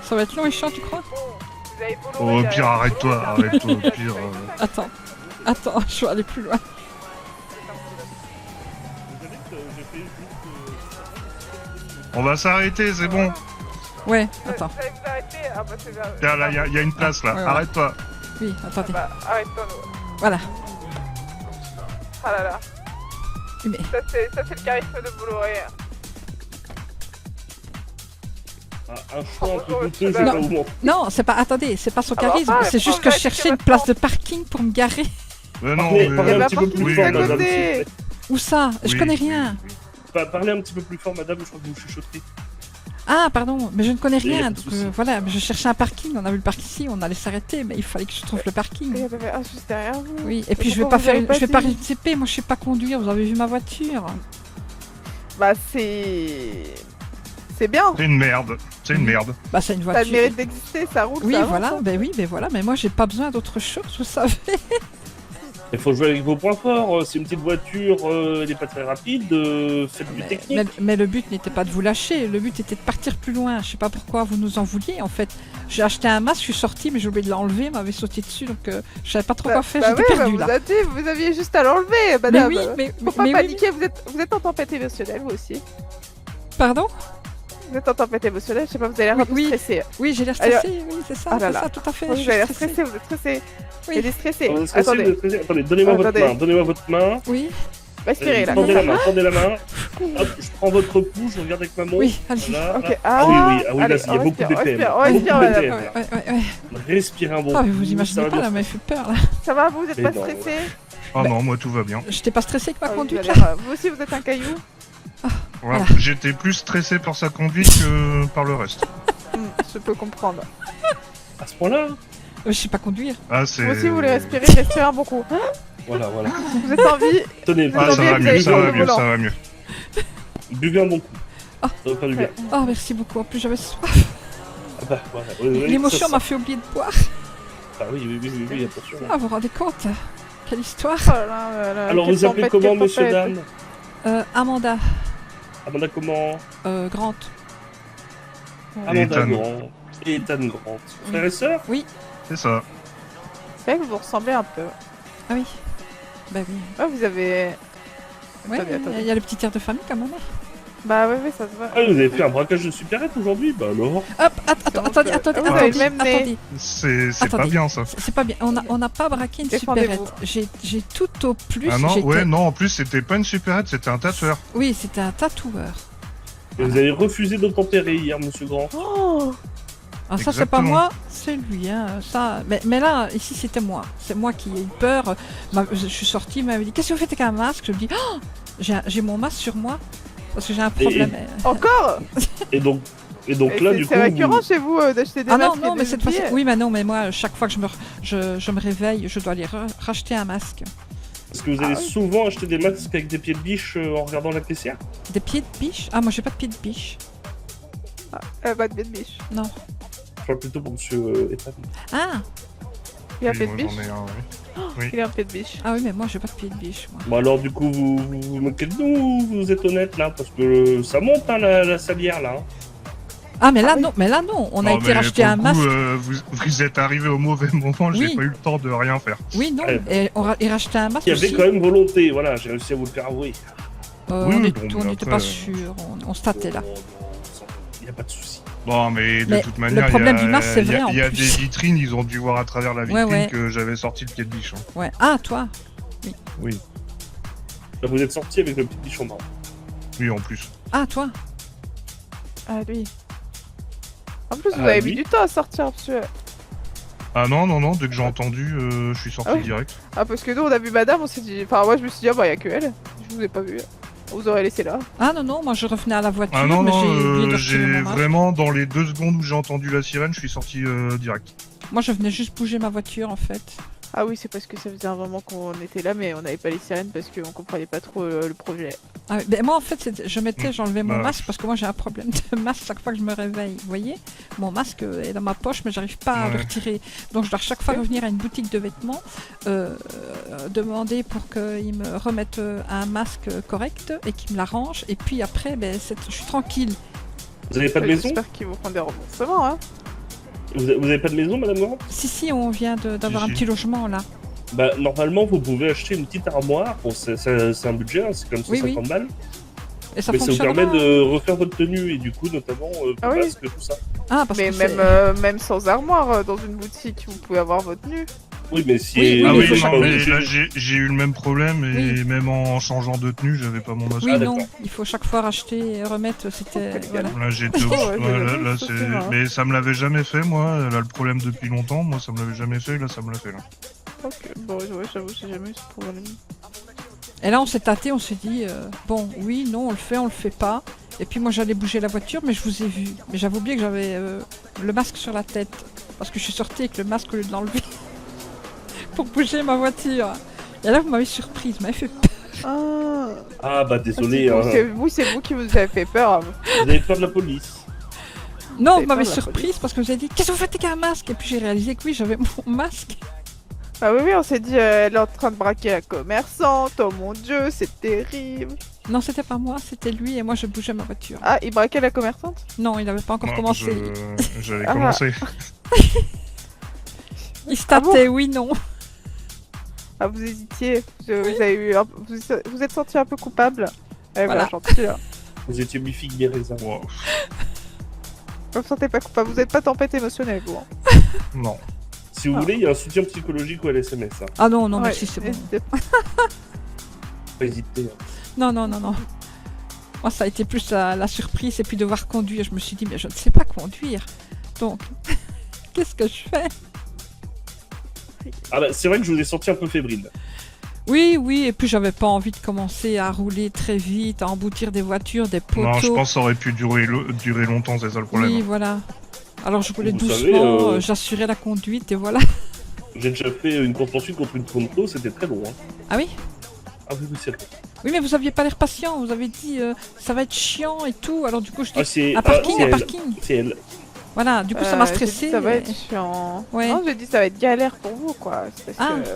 ça va être long et chiant, tu crois? Bon, vous avez Oh, Bolloré au derrière pire, vous. arrête-toi, arrête-toi, au pire. Attends, je vais aller plus loin. Vous savez que j'ai fait juste. On va s'arrêter, c'est bon. Ouais, attends. Vous allez vous arrêter. Ah bah c'est bien. Tiens, là, il y a une place, là. Ouais, ouais. Arrête-toi. Oui, attendez. Bah, arrête-toi-nous. Voilà. Ah là là. Oui, mais. Ça c'est le charisme de Bolloré. Un choix un peu Non. douteux, je vais pas vous mentir. Non, c'est pas. Attendez, c'est pas son Ah bah, charisme. enfin, C'est juste que je cherchais une place de parking pour me garer. Mais non, Parlez, mais... parlez Eh un bah, petit peu parking plus oui, fort, à madame, madame. s'il vous côté. plaît. Où ça? Je Oui, connais oui, rien. oui. Parlez un petit peu plus fort, madame, je crois que vous chuchotez. Ah, pardon, mais je ne connais Il y a rien. pas de Donc, souci. voilà, mais je cherchais un parking. On a vu le parc ici, on allait s'arrêter, mais il fallait que je trouve le Il parking. y en avait un juste derrière vous. Oui, et puis je vais pourquoi pas vous faire avez une, pas je vais pas dit une CP, moi je sais pas conduire, vous avez vu ma voiture. Bah c'est... C'est bien. C'est une merde. C'est une merde. Bah c'est une Ça a voiture. le mérite d'exister, ça roule, Oui, ça avance, voilà, hein. ben oui, ben voilà, mais moi j'ai pas besoin d'autre chose, vous savez. Il faut jouer avec vos points forts. C'est une petite voiture, elle est pas très rapide. Faites du technique. Mais le but n'était pas de vous lâcher, le but était de partir plus loin. Je sais pas pourquoi vous nous en vouliez en fait. J'ai acheté un masque, je suis sorti, mais j'ai oublié de l'enlever, m'avait sauté dessus, donc je savais pas trop quoi faire, j'étais oui, perdue bah, là. vous aviez juste à l'enlever, Mais madame. oui, mais Faut pas oui. paniquer, vous êtes en tempête émotionnelle, vous aussi. Pardon? Vous êtes en tempête émotionnelle, je sais pas, vous avez l'air un peu Oui. stressé. Oui, j'ai l'air Alors- stressée, oui, c'est ça, Ah là c'est là. ça, tout à fait. Vous je suis avez l'air stressée. stressé, vous êtes stressé. Oui. Il est stressé. Vous êtes stressé, Attendez, vous êtes stressé. Attendez, donnez-moi votre Attendez. main. Donnez-moi votre main. Oui, respirez là. Tendez comme la ça. main, tendez la main. Hop, je prends votre pouls, je regarde avec maman. oui, allez-y. Voilà. Ok, Ah oui, oui, ah oui, allez, là, il y a on beaucoup de respire, BPM. on respire, Beaucoup de madame. BPM. Ouais. Respirez un bon Ah, mais vous coup, ça imaginez va pas, bien là, se m'a fait peur là. Ça va, vous êtes Mais pas non. stressé? Oh non, moi tout va bien. J'étais pas stressée avec ma Ah, vous conduite avez là. l'air- Vous aussi, vous êtes un caillou? Ouais, Voilà. J'étais plus stressé par sa conduite que par le reste. Je peux comprendre. À ce point-là. Je sais pas conduire. Ah, c'est... Vous aussi, vous voulez respirez un bon coup. Voilà, voilà. Vous êtes en vie. Tenez, Ah, ça Attendez, va vous mieux, avez ça joué va au mieux, volant. ça va mieux. buvez un bon coup. Ah. Ça va faire du bien. Oh, merci beaucoup. En plus, j'avais soif. Ah bah, voilà. Oui, oui, L'émotion ça, m'a fait oublier de boire. Ah oui, attention. Ah, vous vous rendez compte? Quelle histoire. Oh là là là, Alors, quelle vous appelez tempête, comment, quelle monsieur, tempête. dame Amanda. Amanda comment Grant. Amanda Ethan. Grant. Et Ethan Grant. Frères et sœurs C'est ça. C'est vrai que vous ressemblez un peu. Ah oui. Bah oui. Ouais, vous avez... Ouais, Attendez, attendez. il y a le petit air de famille quand même. Bah ouais, ça se voit. Ah, vous avez fait un braquage de supérette aujourd'hui? Bah alors. Hop, attendez, Ah, vous avez le même nez. attendez. C'est pas Attendez. bien ça. C'est pas bien. On n'a pas braqué une Défendez-vous. supérette. J'ai tout au plus. Ah non, j'étais- ouais, non, en plus c'était pas une supérette, c'était un tatoueur. Oui, c'était un tatoueur. Et vous avez refusé d'obtempérer hier, monsieur Grand. Oh Alors ça, c'est pas Exactement. moi, c'est lui. Hein. Ça... mais là, ici, c'était moi. C'est moi qui ai eu peur. Je suis sortie, il m'avait dit, qu'est-ce que vous faites avec un masque? Je me dis, oh, j'ai mon masque sur moi. Parce que j'ai un problème. Encore Et donc là, du coup. C'est récurrent chez vous d'acheter des Ah non, masques et non, mais des cette fois-ci... billets Oui, mais non, mais moi, chaque fois que je me réveille, je dois aller racheter un masque. Parce que vous allez souvent acheter des masques avec des pieds de biche en regardant la caissière. Des pieds de biche? Ah, moi, j'ai pas de pieds de biche. Pas de bête biche. Non. Je parle plutôt pour monsieur Ethan. Ah, Il a un Oui, pied de moi, biche j'en ai un, oui. Il a un pied de biche. ah oui, mais moi, j'ai pas de pieds de biche, moi. Bon alors du coup vous vous moquez de nous, vous êtes honnête là, parce que ça monte hein, la salière là. Ah, mais là, oui. non, on a Non, été mais racheter pour un le masque. coup, vous êtes arrivé au mauvais moment, j'ai Oui. pas eu le temps de rien faire. Oui, non, Ouais. et racheté un masque Il y avait aussi. quand même volonté, voilà, j'ai réussi à vous le faire avouer. Oui, on oui, n'était bon, mais pas après, sûr, on se tâtait là. Il n'y a pas de souci. Bon, mais de Mais toute le manière, problème du masque, c'est il y a- vrai, en il y a plus. des vitrines, ils ont dû voir à travers la vitrine Ouais. que j'avais sorti le pied de biche. Hein. Ouais. Ah, toi? Oui, Là, vous êtes sorti avec le petit bichon marron. oui, en plus. Ah, toi? Ah, lui. En plus, vous Ah, avez lui. mis du temps à sortir, monsieur. Ah non, dès que j'ai entendu, je suis sorti Ah ouais. direct. Ah, parce que nous, on a vu madame, on s'est dit. Enfin, moi, je me suis dit, ah bah, y'a que elle. Je vous ai pas vu. On vous aurait laissé là. Ah non, moi je revenais à la voiture, Ah non, mais non, j'ai oublié de retirer j'ai mon masque. vraiment, dans les 2 secondes où j'ai entendu la sirène, je suis sorti direct. Moi je venais juste bouger ma voiture en fait. Ah oui, c'est parce que ça faisait un moment qu'on était là, mais on n'avait pas les sirènes parce qu'on comprenait pas trop le projet. Ah, ben moi en fait j'enlevais mon Bah. masque parce que moi j'ai un problème de masque chaque fois que je me réveille. Vous voyez, mon masque est dans ma poche mais j'arrive pas à le Ouais. retirer. Donc je dois chaque fois revenir à une boutique de vêtements, demander pour qu'ils me remettent un masque correct et qu'ils me l'arrangent. Et puis après, je suis tranquille. Vous avez pas de maison? J'espère qu'ils vont prendre des remboursements, hein. Vous avez pas de maison, madame Laurent? Si, on vient d'avoir Si, un si. petit logement là. Bah normalement vous pouvez acheter une petite armoire, bon c'est un budget, hein, c'est comme Oui, 150 balles, Et ça mais ça vous fonctionne permet de refaire votre tenue et du coup notamment Ah vos oui. masques, tout ça. Ah, parce Mais que c'est- même sans armoire, dans une boutique, vous pouvez avoir votre tenue. Oui mais si... Oui, Ah mais oui, il faut chaque- non, mais là j'ai eu le même problème et Oui. même en changeant de tenue, j'avais pas mon masque. Oui, Ah, non, d'accord. il faut chaque fois racheter et remettre, c'était... Oh, quel Voilà. Là j'étais Ouais, ouais, j'avais là, vu, c'est... ça, c'est marrant. Mais ça me l'avait jamais fait moi, elle a le problème depuis longtemps, moi ça me l'avait jamais fait, là ça me l'a fait là. Ok, bon, ouais, j'avoue, j'ai jamais eu ce problème. Et là, on s'est tâté, on s'est dit, bon, oui, non, on le fait pas. Et puis moi, j'allais bouger la voiture, mais je vous ai vu. Mais j'avais oublié que j'avais le masque sur la tête. Parce que je suis sortie avec le masque au lieu de l'enlever. Pour bouger ma voiture. Et là, vous m'avez surprise, vous m'avez fait peur. Ah, Ah bah désolé, hein. c'est vous qui vous avez fait peur. Hein. Vous avez peur de la police. Non, avez vous m'avez peur de la surprise parce que vous avez dit, qu'est-ce que vous faites avec un masque? Et puis j'ai réalisé que oui, j'avais mon masque. Ah oui, on s'est dit, elle est en train de braquer la commerçante. Oh mon dieu, c'est terrible. Non, c'était pas moi, c'était lui et moi, je bougeais ma voiture. Ah, il braquait la commerçante? Non, il n'avait pas encore Non, commencé. J'avais Ah. commencé. Il se tâtait, oui, non. Ah, vous hésitiez. Oui. Vous avez eu vous êtes senti un peu coupable. Eh, voilà, Voilà. gentil là. Vous étiez mi-figue, mi-raisin. Wow. Vous vous sentez pas coupable, vous êtes pas tempête émotionnelle, vous. Hein. Non. Si vous voulez, il y a un soutien psychologique ou à l'SMS, hein. Ah non, non, Ouais, merci, c'est bon. n'hésitez pas. Pas hésiter. Hein. Non. Moi, ça a été plus la surprise et puis devoir conduire. Je me suis dit, mais je ne sais pas conduire. Donc, qu'est-ce que je fais? Ah bah c'est vrai que je vous ai senti un peu fébrile. Oui, et puis j'avais pas envie de commencer à rouler très vite, à emboutir des voitures, des poteaux. Non, je pense que ça aurait pu durer longtemps, c'est ça le problème. Oui, voilà. Alors je roulais Vous doucement, savez, j'assurais la conduite et voilà. J'ai déjà fait une course-poursuite contre une Pronto, c'était très long. Hein. Ah oui? Ah oui, c'est vrai. Oui, mais vous aviez pas l'air patient. Vous avez dit ça va être chiant et tout. Alors du coup, je dis Ah, c'est un parking, c'est un elle. parking. C'est elle. Voilà, du coup, ça m'a J'ai dit, stressé. Ça va être chiant. Ouais. Non, j'ai dit ça va être galère pour vous, quoi. C'est parce Ah. que...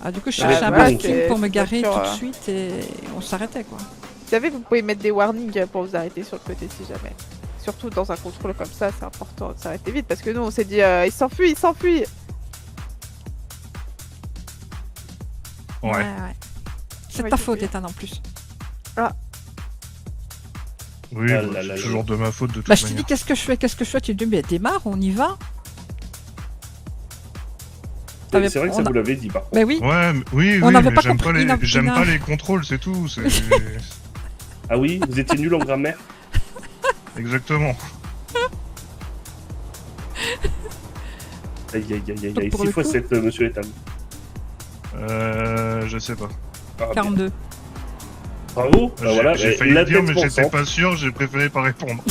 Ah, du coup, je Ah, cherchais un ouais, parking c'est- pour me c'est garer sûr, tout de hein. suite et on s'arrêtait quoi. Vous savez, vous pouvez mettre des warnings pour vous arrêter sur le côté si jamais. Surtout dans un contrôle comme ça, c'est important de s'arrêter vite parce que nous on s'est dit il s'enfuit. Ouais. C'est Ouais, ta j'ai faute, vu. Ethan, en plus. Oui, Ah bah, là c'est là là toujours là. de ma faute de toute Bah, je te dis, manière. qu'est-ce que je fais? Tu dis, mais démarre, on y va. T'avais- C'est vrai que ça on a- vous l'avez dit par contre. Mais oui, Ouais, oui, On oui, n'avait mais pas j'aime pas compris, les, il a- j'aime il a- pas les contrôles, c'est tout. C'est Ah oui, vous étiez nul en grammaire. exactement. Aïe aïe aïe aïe Donc, aïe. pour 6 le fois coup- 7, monsieur Ethan. Je sais pas. Ah, bien. 42. Bravo. Bah voilà, J'ai failli la le dire, tête mais j'étais pensante. pas sûr. J'ai préféré pas répondre.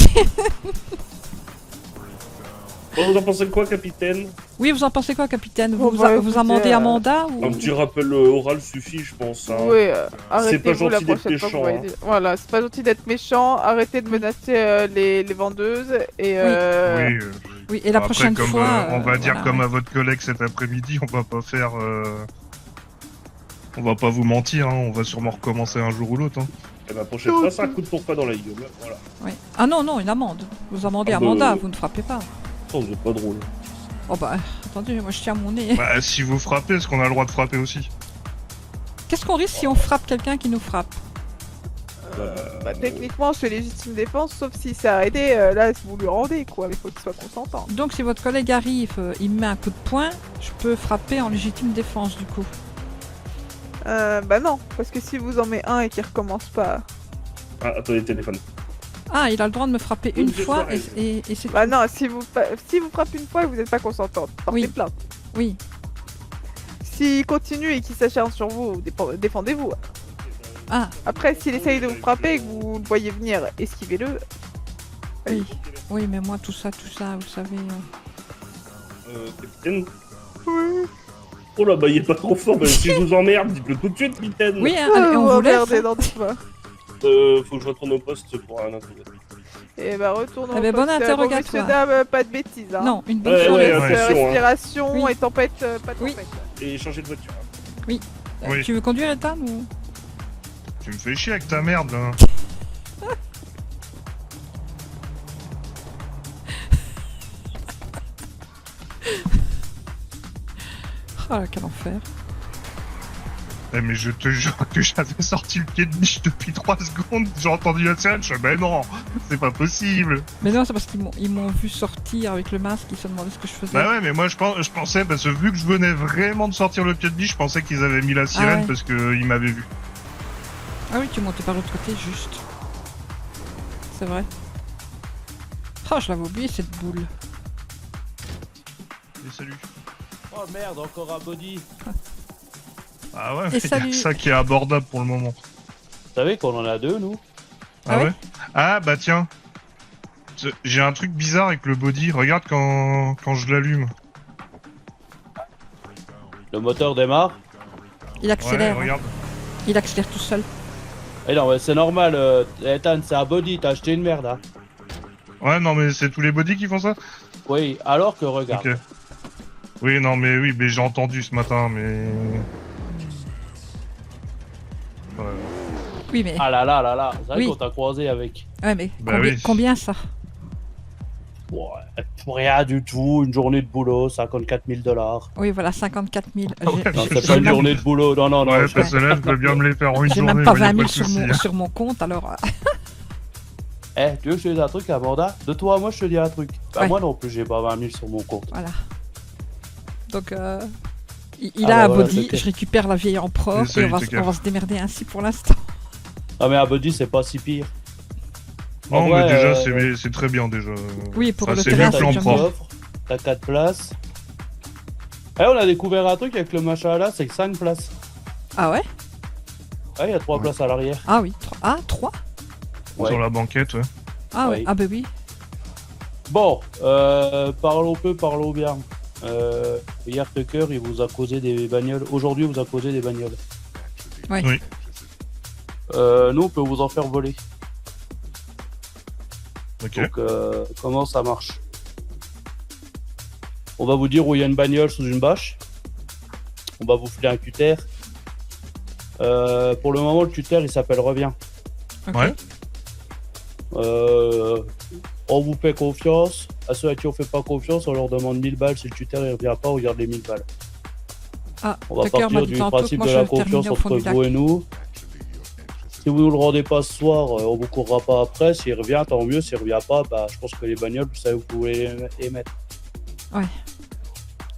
Bon, vous en pensez quoi, capitaine? Oui, vous en pensez quoi, capitaine? Bon, Vous, bah, vous écoutez, amendez Amanda ou... Un petit rappel oral suffit, je pense. Hein. Oui, arrêtez-vous la gentil d'être prochaine fois que vous méchant, voyez des- Voilà, c'est pas gentil d'être méchant. Arrêtez de menacer les vendeuses et Oui. Oui, et la Après, prochaine comme, fois... on va dire voilà, comme ouais. à votre collègue cet après-midi, on va pas faire. On va pas vous mentir, hein, on va sûrement recommencer un jour ou l'autre. Hein. Et la prochaine fois, c'est un coup de pourpoint dans la gueule. Voilà. Oui. Ah non, non, une amende. Vous amendez Ah bah, Amanda, vous ne frappez pas. Ça, c'est pas drôle. Oh bah, attendez, moi je tiens mon nez. Bah, si vous frappez, est-ce qu'on a le droit de frapper aussi? Qu'est-ce qu'on risque si on frappe quelqu'un qui nous frappe? bah, techniquement c'est légitime défense, sauf si c'est arrêté, là vous lui rendez quoi, mais faut qu'il soit consentant. Donc si votre collègue arrive, il me met un coup de poing, je peux frapper en légitime défense du coup. Bah non, parce que si vous en met un et qu'il recommence pas... Ah, attendez, téléphone. Ah, il a le droit de me frapper Oui, une c'est fois pareil. et c'est Bah tout. non, si vous frappez une fois et vous n'êtes pas consentante, portez Oui. plainte. Oui. S'il continue et qu'il s'acharne sur vous, défendez-vous. Ah, Après, s'il essaye de vous frapper et que vous le voyez venir, esquivez-le. oui. Oui, mais moi tout ça, vous savez... Capitaine. Oh là, bah, il est pas trop fort. Bah, si je vous emmerde, dites-le tout de suite, capitaine. Oui, hein, allez, on vous laisse. regardez, hein. non, dites-moi. Faut que je retourne au poste pour un interrogatoire. Et bah retourne Eh ben, bon Bon, interrogatoire. messieurs, dames, pas de bêtises. Hein. Non, une bonne Ouais, soirée. ouais, Reste, attention, hein. respiration Oui. et tempête, pas de Oui. tempête. Et changer de voiture. Oui. Tu veux conduire, Ethan ou... Tu me fais chier avec ta merde là. Ah, quel enfer. Eh, mais je te jure que j'avais sorti le pied de biche depuis 3 secondes. J'ai entendu la scène, je fais bah non, c'est pas possible. Mais non, c'est parce qu'ils m'ont vu sortir avec le masque, ils se demandaient ce que je faisais. Bah ouais, mais moi je pensais, parce que vu que je venais vraiment de sortir le pied de biche, je pensais qu'ils avaient mis la sirène ouais. parce qu'ils m'avaient vu. Ah oui, tu montais par l'autre côté, juste. C'est vrai. Oh, je l'avais oublié, cette boule. Et salut. Oh merde, encore un body. Ah ouais, Et il y a salut. que ça qui est abordable pour le moment. Vous savez qu'on en a deux, nous? Ah ouais ouais. Ah bah tiens. J'ai un truc bizarre avec le body, regarde quand je l'allume. Le moteur démarre. Il Ouais, accélère. hein. regarde. Il accélère tout seul. Eh non, mais c'est normal, Ethan, c'est un body, t'as acheté une merde, hein. Ouais, non mais c'est tous les bodies qui font ça. Oui, alors que regarde. Ok. Oui, non mais oui, mais j'ai entendu ce matin, mais... Ouais. Oui, mais... Ah là là là là, c'est vrai Oui. qu'on t'a croisé avec. Ouais, mais Bah combien, oui. combien ça? Ouais, pour rien du tout, une journée de boulot, 54 000 $. Oui, voilà, 54 000. Ah ouais, Non, J'ai c'est pas une même- journée de boulot, non, non, non. Ouais, je- parce que là, je veux bien me les faire en une J'ai journée, même pas ouais, y a 20 000 de sur souci, mon, hein. sur mon compte, alors... Eh, tu veux que je te dise un truc, Amanda? De toi, moi, je te dis un truc. Bah, Ouais. moi non plus, j'ai pas 20 000 sur mon compte. Voilà. Donc, il Ah a bah un voilà, body, c'est clair. je récupère la vieille en propre Essaye, et on c'est clair. va se démerder ainsi pour l'instant. Ah, mais un body, c'est pas si pire. Non, En mais vrai, déjà, c'est très bien, déjà. Oui, pour Enfin, le c'est terrain, mieux c'est que déjà l'emprunt. mieux. T'as 4 places. Eh, on a découvert un truc avec le machin là, c'est que 5 places. Ah ouais? Ouais, il y a 3 places à l'arrière. Ah oui. Ah, 3? Ouais. Sur la banquette, ouais. Ah ouais. Oui. Ah bah oui. Bon, parlons peu, parlons bien. Hier, Tucker, il vous a causé des bagnoles. Aujourd'hui, il vous a causé des bagnoles. Ouais. Oui. Nous, on peut vous en faire voler. Ok. Donc, comment ça marche? On va vous dire où il y a une bagnole sous une bâche. On va vous filer un cutter. Pour le moment, le cutter, il s'appelle Reviens. Ok. Ouais. On vous fait confiance. À ceux à qui on fait pas confiance, on leur demande 1000 balles. Si le tuteur il revient pas, on garde les 1000 balles. Ah, On va Tucker m'a partir dit du tantôt que principe moi de je la le terminais confiance au fond entre du lac. vous et nous. Si vous ne le rendez pas ce soir, on vous courra pas après. S'il revient, tant mieux. S'il revient pas, bah, je pense que les bagnoles, vous savez, vous pouvez les mettre. Ouais.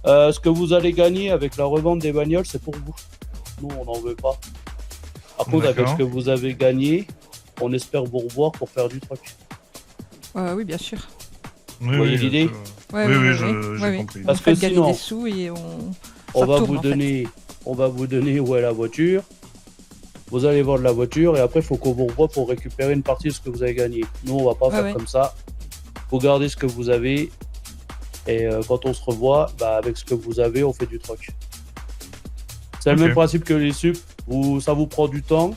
Ce que vous allez gagner avec la revente des bagnoles, c'est pour vous. Nous, on n'en veut pas. Par contre, avec D'accord. ce que vous avez gagné, on espère vous revoir pour faire du truc. Oui, bien sûr. Oui, voyez oui, l'idée Ouais, Oui, ouais, oui, ouais, j'ai ouais, ouais. compris. Parce Vous faites que gagner sinon, des sous et on ça va tourne, vous en fait. donner où est la voiture. Vous allez vendre la voiture et après, il faut qu'on vous revoie pour récupérer une partie de ce que vous avez gagné. Nous, on va pas faire ouais. comme ça. Vous gardez ce que vous avez et quand on se revoit, bah, avec ce que vous avez, on fait du truc. C'est Ok. le même principe que les sup. Ça vous prend du temps.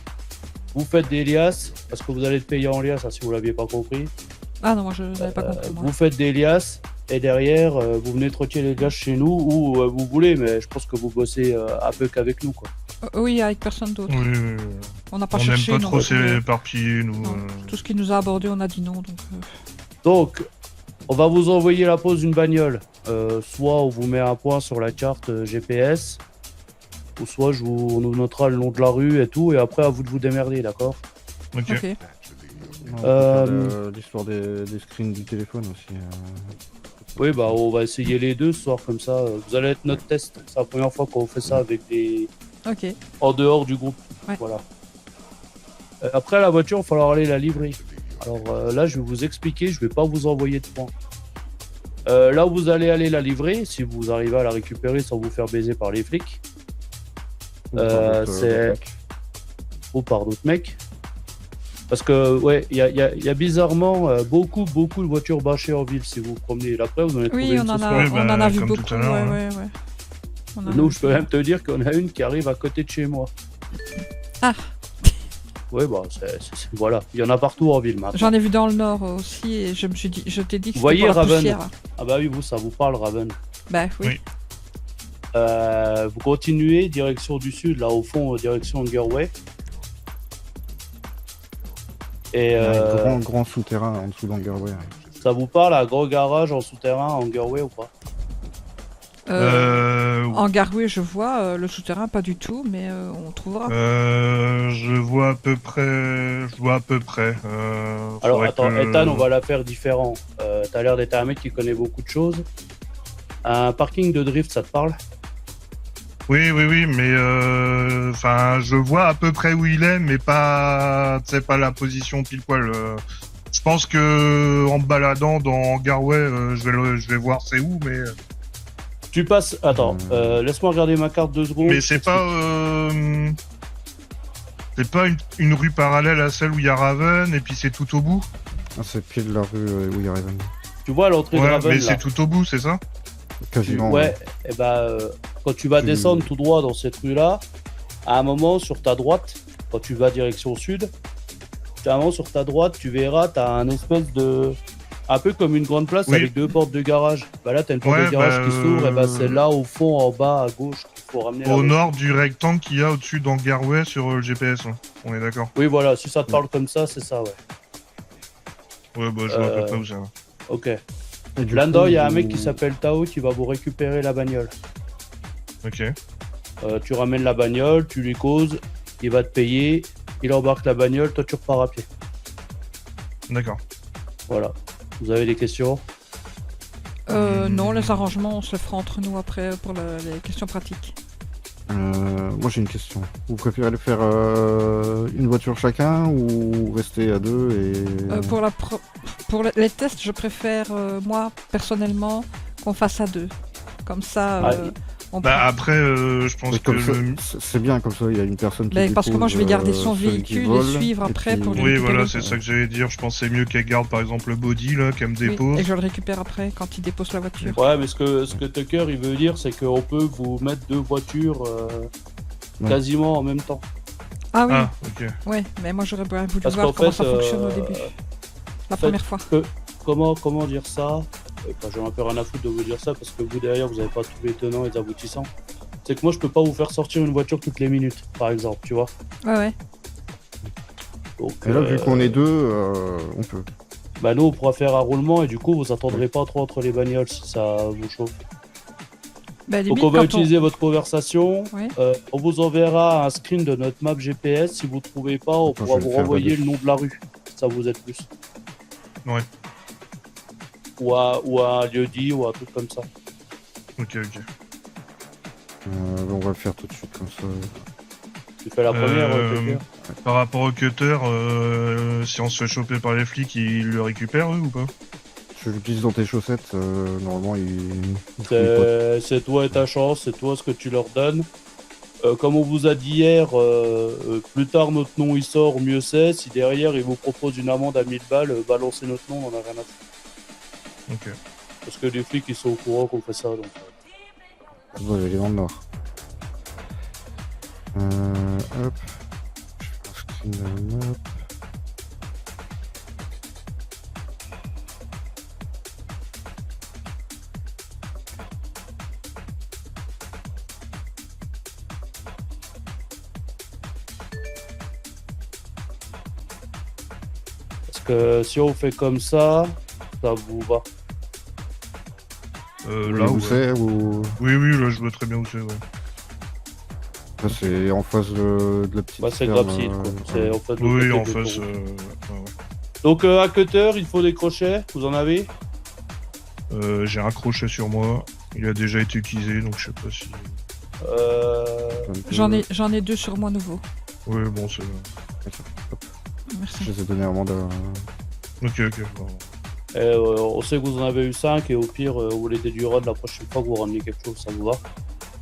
Vous faites des liasses parce que vous allez être payé en liasses, si vous l'aviez pas compris. Ah non, moi je n'avais pas compris. Moi. Vous faites des liasses et derrière, vous venez troquer les liasses chez nous où vous voulez, mais je pense que vous bossez un peu qu'avec nous, quoi. Oui, avec personne d'autre. Oui, oui, oui. On n'a pas On n'aime cherché. pas non, trop donc, s'éparpiller, nous. non. Tout ce qui nous a abordé, on a dit non. Donc, on va vous envoyer la pose d'une bagnole. Soit on vous met un point sur la carte GPS, ou soit on nous notera le nom de la rue et tout, et après à vous de vous démerder, d'accord? Ok. Ok. L'histoire des screens du téléphone aussi. Oui, bah on va essayer les deux ce soir, comme ça. Vous allez être notre test. C'est la première fois qu'on fait ça avec des... Ok. en dehors du groupe. Ouais. Voilà. Après la voiture, il va falloir aller la livrer. Alors là, je vais vous expliquer, je vais pas vous envoyer de points. Là où vous allez aller la livrer, si vous arrivez à la récupérer sans vous faire baiser par les flics, c'est... ou par d'autres mecs. Parce que, ouais, il y a bizarrement beaucoup de voitures bâchées en ville si vous vous promenez. Après, vous en avez trouvé Oui, une on en ce a, soir. Oui, on bah, en a vu comme beaucoup. tout à l'heure, Ouais. On en a Nous, vu je peux même te dire qu'on a une qui arrive à côté de chez moi. Ah. Ouais, bah, voilà. Il y en a partout en ville maintenant. J'en ai vu dans le nord aussi et je t'ai dit que Vous voyez c'était pour la Raven poussière. Là. Ah bah oui, vous, ça vous parle, Raven. Bah oui. Oui. Vous continuez, direction du sud, là au fond, direction Hungerway. Et Il y a un grand souterrain en dessous d'Hungerway. ça vous parle, un gros garage en souterrain à Hungerway ou pas? En Garoué, je vois le souterrain, pas du tout, mais on trouvera. Je vois à peu près. Alors Faudrait attends, que- Ethan, on va la faire différent. T'as l'air d'être un mec qui connaît beaucoup de choses. Un parking de drift, ça te parle? Oui, mais enfin, je vois à peu près où il est, mais pas, tu sais, pas la position pile poil. Je pense que en me baladant dans Garway, je vais voir c'est où, mais Tu passes. Attends, laisse-moi regarder ma carte 2 secondes. c'est pas une rue parallèle à celle où il y a Raven, et puis c'est tout au bout. Ah, c'est pied de la rue où il y a Raven. Tu vois l'entrée de Ouais, Raven mais là. c'est tout au bout, c'est ça? Quasiment. Ouais, et quand tu vas Tu- descendre tout droit dans cette rue-là, à un moment sur ta droite, quand tu vas direction sud, à un moment sur ta droite, tu verras, t'as un espèce de. Un peu comme une grande place Oui. avec deux portes de garage. Bah là, t'as une porte Ouais, de garage bah, qui s'ouvre, et bah c'est là au fond, en bas, à gauche, qu'il faut ramener la Au voiture. nord du rectangle qu'il y a au-dessus dans Garway sur le GPS. Hein. On est d'accord? Oui, voilà, si ça te parle comme ça, c'est ça, ouais. Ouais, bah je vois à peu près où ça va. Ok. Et du Là-dedans, coup, il y a un mec vous- qui s'appelle Tao qui va vous récupérer la bagnole. Ok. Tu ramènes la bagnole, tu lui causes, il va te payer, il embarque la bagnole, toi tu repars à pied. D'accord. Voilà. Vous avez des questions? Non, les arrangements, on se le fera entre nous après pour les questions pratiques. Moi j'ai une question. Vous préférez le faire une voiture chacun ou rester à deux et... Pour les tests, je préfère, moi, personnellement, qu'on fasse à deux. Comme ça, on Bah prend- après, je pense Oui, que comme ça, c'est bien comme ça, il y a une personne qui Mais parce que moi, je vais garder dépose, son celui qui véhicule et vole, suivre et après puis- pour lui oui, récupérer. voilà, c'est ça que j'allais dire. Je pense que c'est mieux qu'elle garde par exemple le body là, qu'elle me Oui, dépose. et je le récupère après quand il dépose la voiture. Ouais, mais ce que Tucker il veut dire, c'est qu'on peut vous mettre deux voitures Ouais. quasiment en même temps. Ah oui, Ah, ok. ouais, mais moi j'aurais bien voulu Parce voir qu'en comment fait, ça fonctionne au début. La fait, première fois. Comment dire ça? J'ai un peu rien à foutre de vous dire ça parce que vous derrière vous avez pas tous les tenants et les aboutissants. C'est que moi je peux pas vous faire sortir une voiture toutes les minutes, par exemple, tu vois. Ouais. Donc, Et là, vu qu'on est deux, on peut. bah nous on pourra faire un roulement et du coup vous attendrez pas trop entre les bagnoles si ça vous chauffe. Bah, Donc limite, on va quand utiliser votre conversation. Ouais. On vous enverra un screen de notre map GPS. Si vous ne trouvez pas, on Attends, pourra je vais vous le faire renvoyer valider. le nom de la rue. Ça vous aide plus. Ouais. Ou à un lieu dit ou un truc comme ça. Ok, ok. On va le faire tout de suite comme ça. Tu fais la première, Peter. Par rapport au cutter, si on se fait choper par les flics, ils le récupèrent eux ou pas? Je l'utilise dans tes chaussettes, normalement il fouille pas. C'est toi et ta chance, c'est toi ce que tu leur donnes. Comme on vous a dit hier, plus tard notre nom il sort, mieux c'est. Si derrière ils vous proposent une amende à 1000 balles, balancez notre nom, on en a rien à foutre. Ok. Parce que les flics ils sont au courant qu'on fait ça. Donc. Bon, il est dans le nord. Hop. Je fais un screen de la map. Parce que si on fait comme ça vous va. Là où où c'est ou... Oui, oui, là je vois très bien où c'est, ouais. Là, c'est en face de la petite Bah, c'est ferme, Grapseed, quoi. C'est en fait de Oui, côté en de face. l'autoroute. Ouais. Donc à cutter, il faut des crochets, vous en avez? J'ai un crochet sur moi. Il a déjà été utilisé, donc je sais pas si. J'en ai 2 sur moi nouveau. Oui, bon, c'est. Merci. Je les ai donné un mandat. Ok, ok. Bon. On sait que vous en avez eu 5 et au pire, vous voulez des du run la prochaine fois que vous ramenez quelque chose, ça vous va?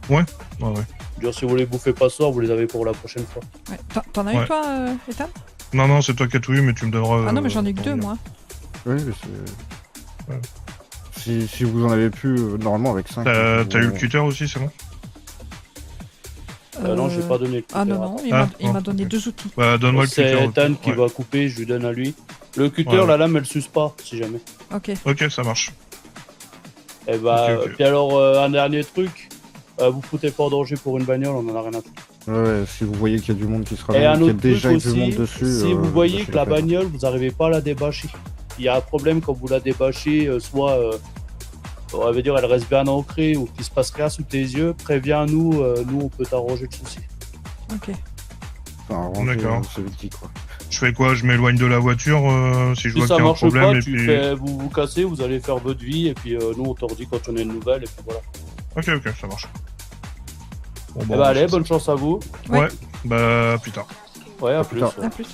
Ouais, ouais. Dire si vous les bouffez pas ce soir, vous les avez pour la prochaine fois. Ouais. T'en as eu Ouais. toi, Ethan? Non, non, c'est toi qui as tout eu, mais tu me donneras. Ah non, mais j'en ai que 2 ton- moi. Oui, mais c'est... Ouais. Si vous en avez plus, normalement avec 5... T'as eu le cutter aussi, c'est bon? Non, j'ai pas donné le Ah cutter. non, non, Ah, il m'a oh, donné ok. 2 outils. Bah, donne-moi le cutter. C'est au Ethan pire. qui Ouais. va couper, je lui donne à lui. Le cutter, Ouais. la lame, elle s'use pas, si jamais. Ok. Ok, ça marche. Et bah, Ok, ok. puis alors, un dernier truc, vous foutez pas en danger pour une bagnole, on en a rien à foutre. Ouais, si vous voyez qu'il y a du monde qui se Et un ramène, qu'il y a autre déjà truc eu du monde aussi, dessus... si vous voyez lâchez que la les fers. bagnole, vous n'arrivez pas à la débâcher. Il y a un problème quand vous la débâchez, soit on va dire elle reste bien ancrée ou qu'il se passe rien sous tes yeux, préviens-nous, nous on peut t'arranger le souci. Ok. Enfin, arranger, D'accord. c'est le petit, quoi. Je fais quoi? Je m'éloigne de la voiture si je Si vois ça qu'il y a un marche problème pas, et puis. vous vous cassez, vous allez faire votre vie et puis nous on t'en dit quand on a une nouvelle et puis voilà. Ok, ok, ça marche. Bon, Eh bah allez, bonne chance à vous. Ouais, bah plus tard. Ouais, à À plus. plus tard. Ouais. À plus.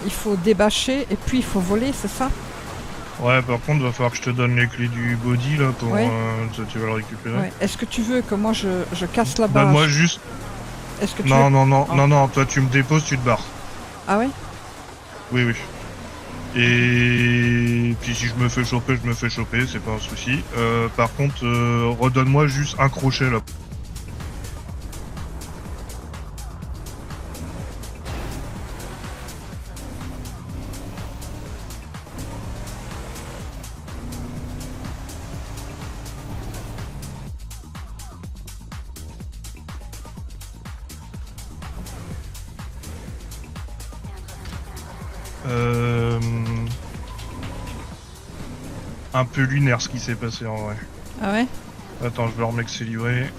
Il faut débâcher et puis il faut voler, c'est ça? Ouais, par contre, va falloir que je te donne les clés du body là pour. Ouais. Tu vas le récupérer. Ouais. Est-ce que tu veux que moi je casse la bâche? Donne-moi juste. Est-ce que tu Non, veux... non, non, Ah. non, non, toi tu me déposes, tu te barres. Ah ouais? Oui, oui. Et puis si je me fais choper, je me fais choper, c'est pas un souci. Par contre, redonne-moi juste un crochet là. Un peu lunaire ce qui s'est passé en vrai. Ah ouais? Attends, je vais remettre que c'est livré.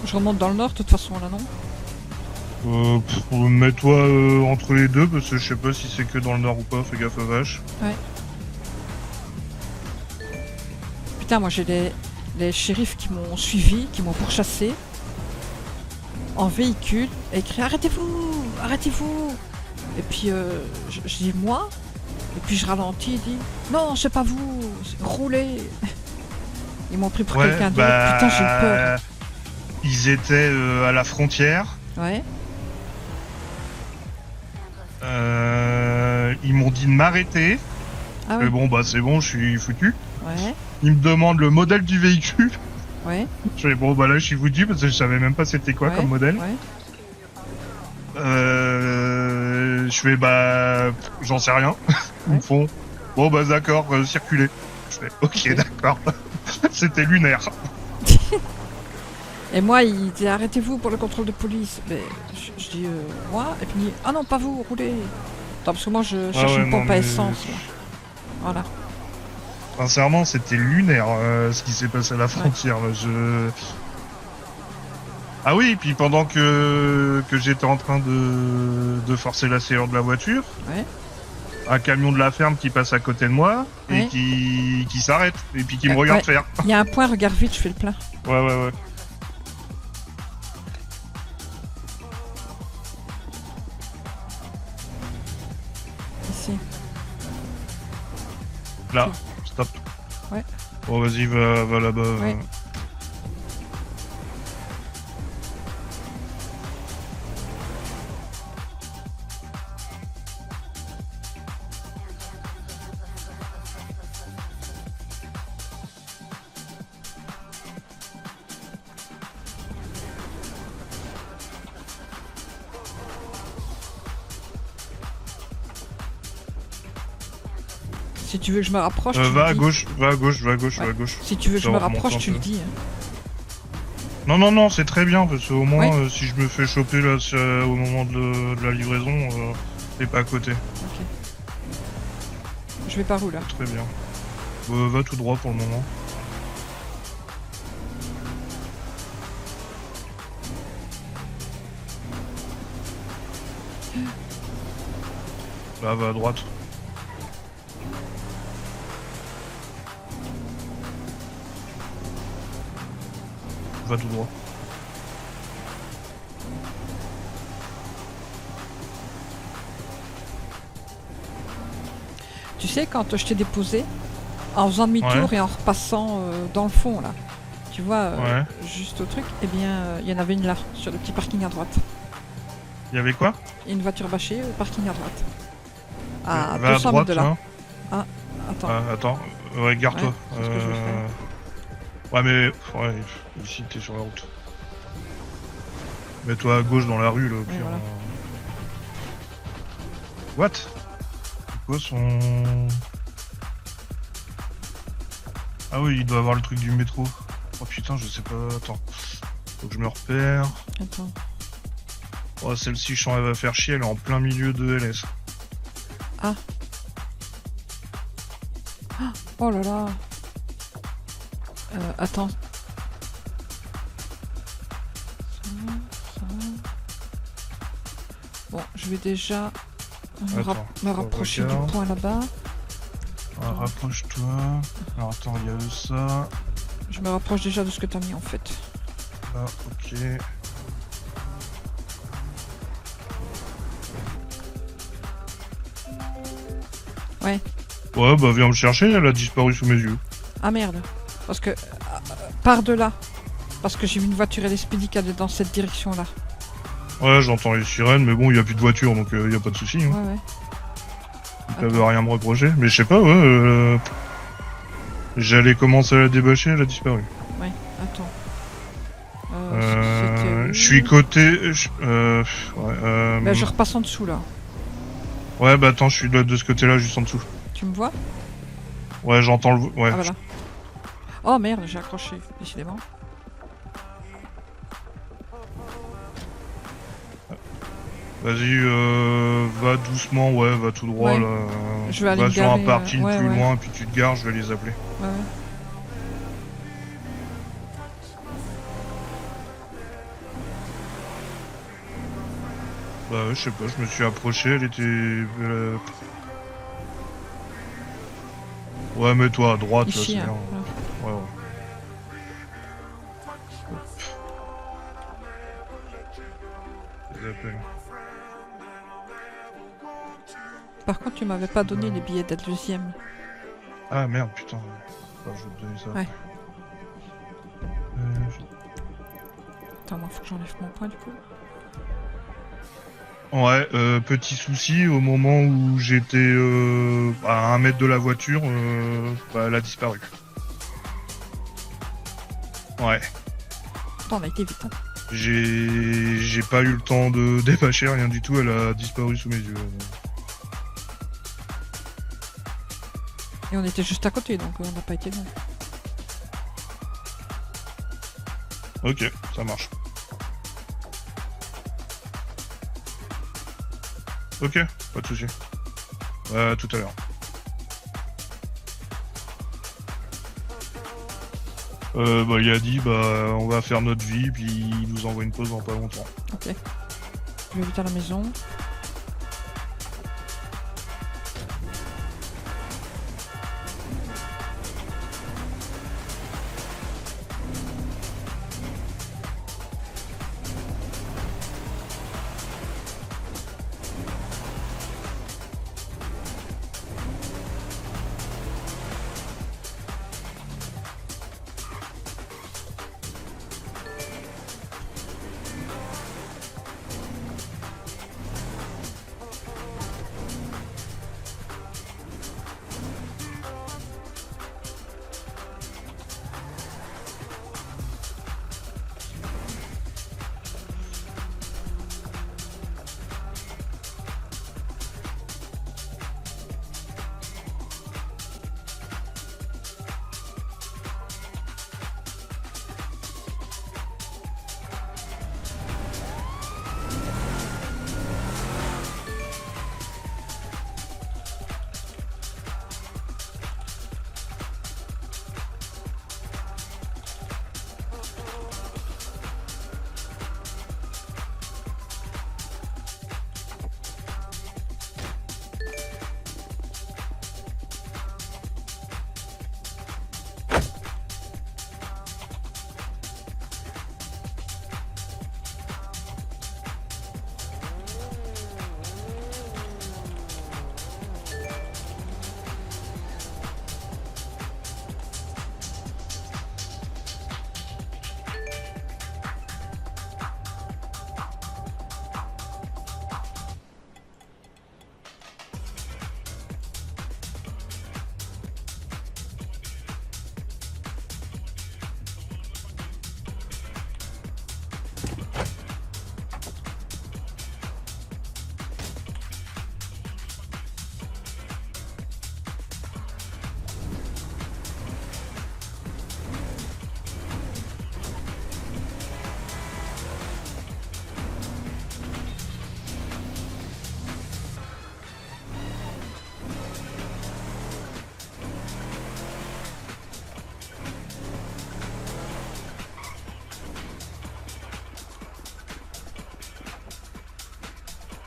Je remonte dans le nord de toute façon là, non? Mets-toi entre les deux parce que je sais pas si c'est que dans le nord ou pas, fais gaffe aux vaches. Putain, moi j'ai les shérifs qui m'ont suivi, qui m'ont pourchassé en véhicule et écrit arrêtez-vous, arrêtez-vous. Et puis je dis moi, et puis je ralentis, il dit non, c'est pas vous, roulez. Ils m'ont pris pour quelqu'un d'autre. Putain, j'ai eu peur. Ils étaient à la frontière. Ouais. Ils m'ont dit de m'arrêter. Ah Mais ouais. bon, bah c'est bon, je suis foutu. Ouais. Ils me demandent le modèle du véhicule. Ouais. Je fais bon, bah là je suis foutu parce que je savais même pas c'était quoi Ouais, comme modèle. Ouais. Je fais bah j'en sais rien. Ils me font bon bah d'accord, circulez. Je fais ok d'accord. C'était lunaire. Et moi, il dit arrêtez-vous pour le contrôle de police. Mais je dis moi, et puis il dit ah non, pas vous, roulez. Attends, parce que moi je cherche ouais, une pompe non, à mais- essence. Là. Voilà. Sincèrement, c'était lunaire ce qui s'est passé à la frontière. Là. Ah oui, puis pendant que j'étais en train de forcer la serrure de la voiture, Ouais. un camion de la ferme qui passe à côté de moi et Ouais. qui s'arrête et puis qui me regarde Ouais. faire. Il y a un point, regarde vite, je fais le plein. Ouais. Ici. Là, stop. Ouais. Bon, vas-y, va là-bas. Ouais. Si tu veux que je me rapproche, tu Va le à dis. gauche, va à gauche, va à gauche, Ouais. va à gauche. Si tu veux que je Ça me va remonter rapproche, un tu peu. le dis. Non, c'est très bien, parce qu'au moins, Ouais. si je me fais choper là, au moment de la livraison, t'es pas à côté. Ok. Je vais par où là? Très bien. Va tout droit pour le moment. Là, va à droite. Va tout droit. Tu sais, quand je t'ai déposé, en faisant demi-tour Ouais. et en repassant dans le fond là, tu vois, Ouais. juste au truc, eh bien, il y en avait une là, sur le petit parking à droite. Il y avait quoi? Une voiture bâchée au parking à droite. À Va à 200 droite, mètres de là. hein. Attends. Ah, attends, ouais, garde-toi. Ouais, c'est ce que je veux faire. Ouais, mais ouais, ici t'es sur la route. Mets-toi à gauche dans la rue là. Au pire, voilà. What? C'est quoi son. Ah oui, il doit avoir le truc du métro. Oh putain, je sais pas. Attends. Faut que je me repère. Attends. Oh, celle-ci, je sens elle va faire chier, elle est en plein milieu de LS. Oh là là. Attends. Ça va. Bon, je vais déjà me Attends, me on rapprocher du regarde. point là-bas. Ah, rapproche-toi. Alors attends, il y a ça. Je me rapproche déjà de ce que t'as mis en fait. Là, ok. Ouais. Ouais, bah viens me chercher, elle a disparu sous mes yeux. Ah merde. Parce que... par de là. Parce que j'ai vu une voiture LSPD qui allait dans cette direction-là. Ouais, j'entends les sirènes, mais bon, il y a plus de voiture, donc il y a pas de souci. Hein. Ouais, ouais. Ils peuvent rien me reprocher. Mais je sais pas, j'allais commencer à la débâcher, elle a disparu. Ouais, attends. C'était où? Je suis côté... Ben, je repasse en dessous là. Ouais, bah attends, je suis de ce côté-là, juste en dessous. Tu me vois? Ouais, j'entends le... Ouais. Ah voilà. Oh merde, j'ai accroché, décidément. Vas-y, va doucement, ouais, va tout droit, Ouais. là. Je vais aller Va me sur garer, un parking ouais, plus ouais. loin, puis tu te gares, je vais les appeler. Ouais, ouais. Bah ouais, je sais pas, je me suis approché, elle était... Ouais, mets-toi à droite, là, Ici, c'est hein, bien. voilà. Ouais, ouais. Je les appelle. Par contre, tu m'avais pas donné les billets d'être deuxième. Ah merde, putain. Enfin, je vais te donner ça. Ouais. après. Attends, moi, faut que j'enlève mon point du coup. Ouais, petit souci, au moment où j'étais à 1 mètre de la voiture, bah, elle a disparu. Ouais. Attends, on a été vite. Hein. J'ai pas eu le temps de débâcher, rien du tout, elle a disparu sous mes yeux. Et on était juste à côté, donc on n'a pas été loin. Ok, Ça marche. Ok, pas de souci. Tout à l'heure. Il a dit, on va faire notre vie, puis il nous envoie une pause dans pas longtemps. Ok. Je vais vite à la maison.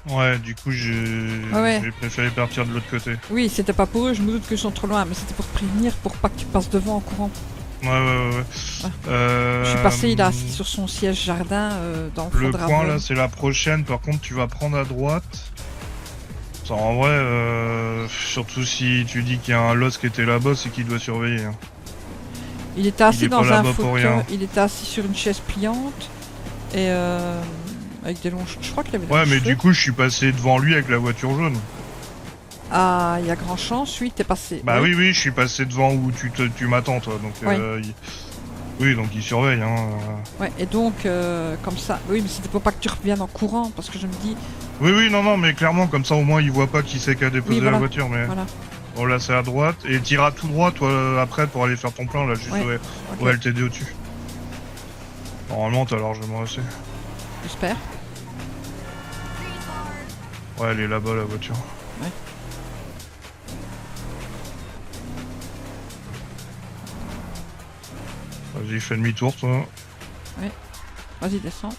Ouais, du coup, j'ai préféré partir de l'autre côté. Oui, c'était pas pour eux, je me doute qu'ils sont trop loin, mais c'était pour prévenir, pour pas que tu passes devant en courant. Ouais. Je suis passé, il est assis sur son siège jardin dans le fond Le de coin Ravel. là, c'est la prochaine. Par contre, tu vas prendre à droite. Ça, en vrai, surtout si tu dis qu'il y a un Lost qui était là-bas, c'est qu'il doit surveiller. Hein. Il était assis est pas dans un là-bas pour fauteuil, rien. il était assis sur une chaise pliante et avec des longs cheveux. Je crois qu'il avait des Ouais, longs mais cheveux. du coup, je suis passé devant lui avec la voiture jaune. Ah, il y a grand chance, oui, t'es passé. Bah oui, je suis passé devant où tu m'attends, toi. Donc, Oui. oui, donc il surveille. Hein. Ouais, et donc, comme ça, oui, mais c'était pour pas que tu reviennes en courant, parce que je me dis, Oui, non, mais clairement, comme ça, au moins, il voit pas qui c'est qui a déposé Oui, voilà. la voiture. Mais voilà. bon, là, c'est à droite. Et t'iras tout droit, toi, après, pour aller faire ton plein, là, juste Ouais. au LTD au-dessus. Normalement, t'as largement assez. J'espère. Ouais, elle est là-bas, la voiture. Ouais. Vas-y, fais demi-tour, toi. Vas-y, descends.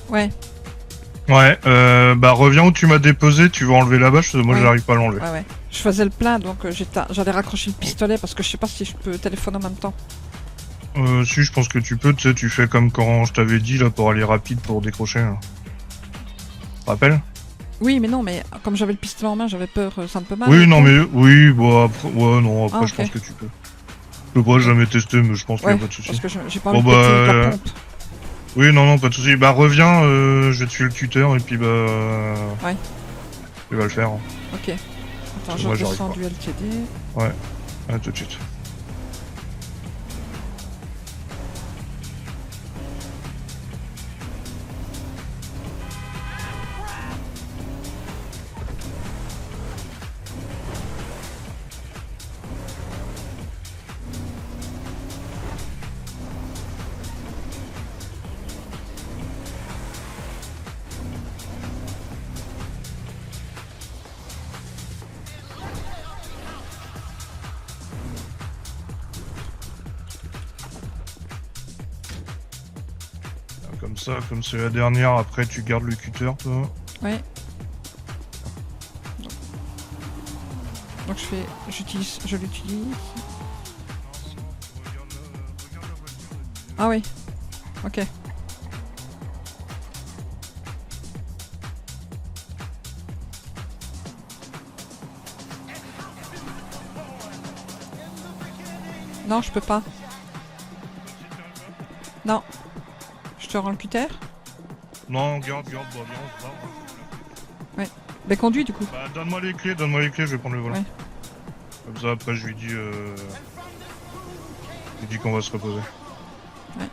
Ouais, Ouais, reviens où tu m'as déposé, tu vas enlever la bâche, moi Ouais. j'arrive pas à l'enlever. ouais. Je faisais le plein, donc j'allais raccrocher le pistolet parce que je sais pas si je peux téléphoner en même temps. Si, je pense que tu peux, tu sais, tu fais comme quand je t'avais dit, là, pour aller rapide, pour décrocher. Là. Rappelle? Oui, mais non, mais comme j'avais le pistolet en main, j'avais peur, ça me peut mal. Oui, non, mais, oui, bon, après, ouais, non, après, Ah, je ok. pense que tu peux. Je sais pas, j'ai jamais testé, mais je pense qu'il y Ouais, a pas de soucis. parce que j'ai pas Bon, envie de péter avec la bah, pompe. Oui, non, pas de soucis. Bah, reviens, je vais te filer le tuteur, et puis, Ouais. Tu vas le faire. Ok. Attends, je Moi, j'arrive redescends pas. du LTD. À tout de suite. Comme ça, comme c'est la dernière, après tu gardes le cutter, toi. Ouais. Donc je l'utilise. Ah oui. Ok. Non, je peux pas. Non. Je te rends le cutter? Non, garde, bah viens, on se barre. Mais conduis du coup. Bah donne-moi les clés, je vais prendre le volant. Ouais. Comme ça, après je lui dis qu'on va se reposer. Ouais.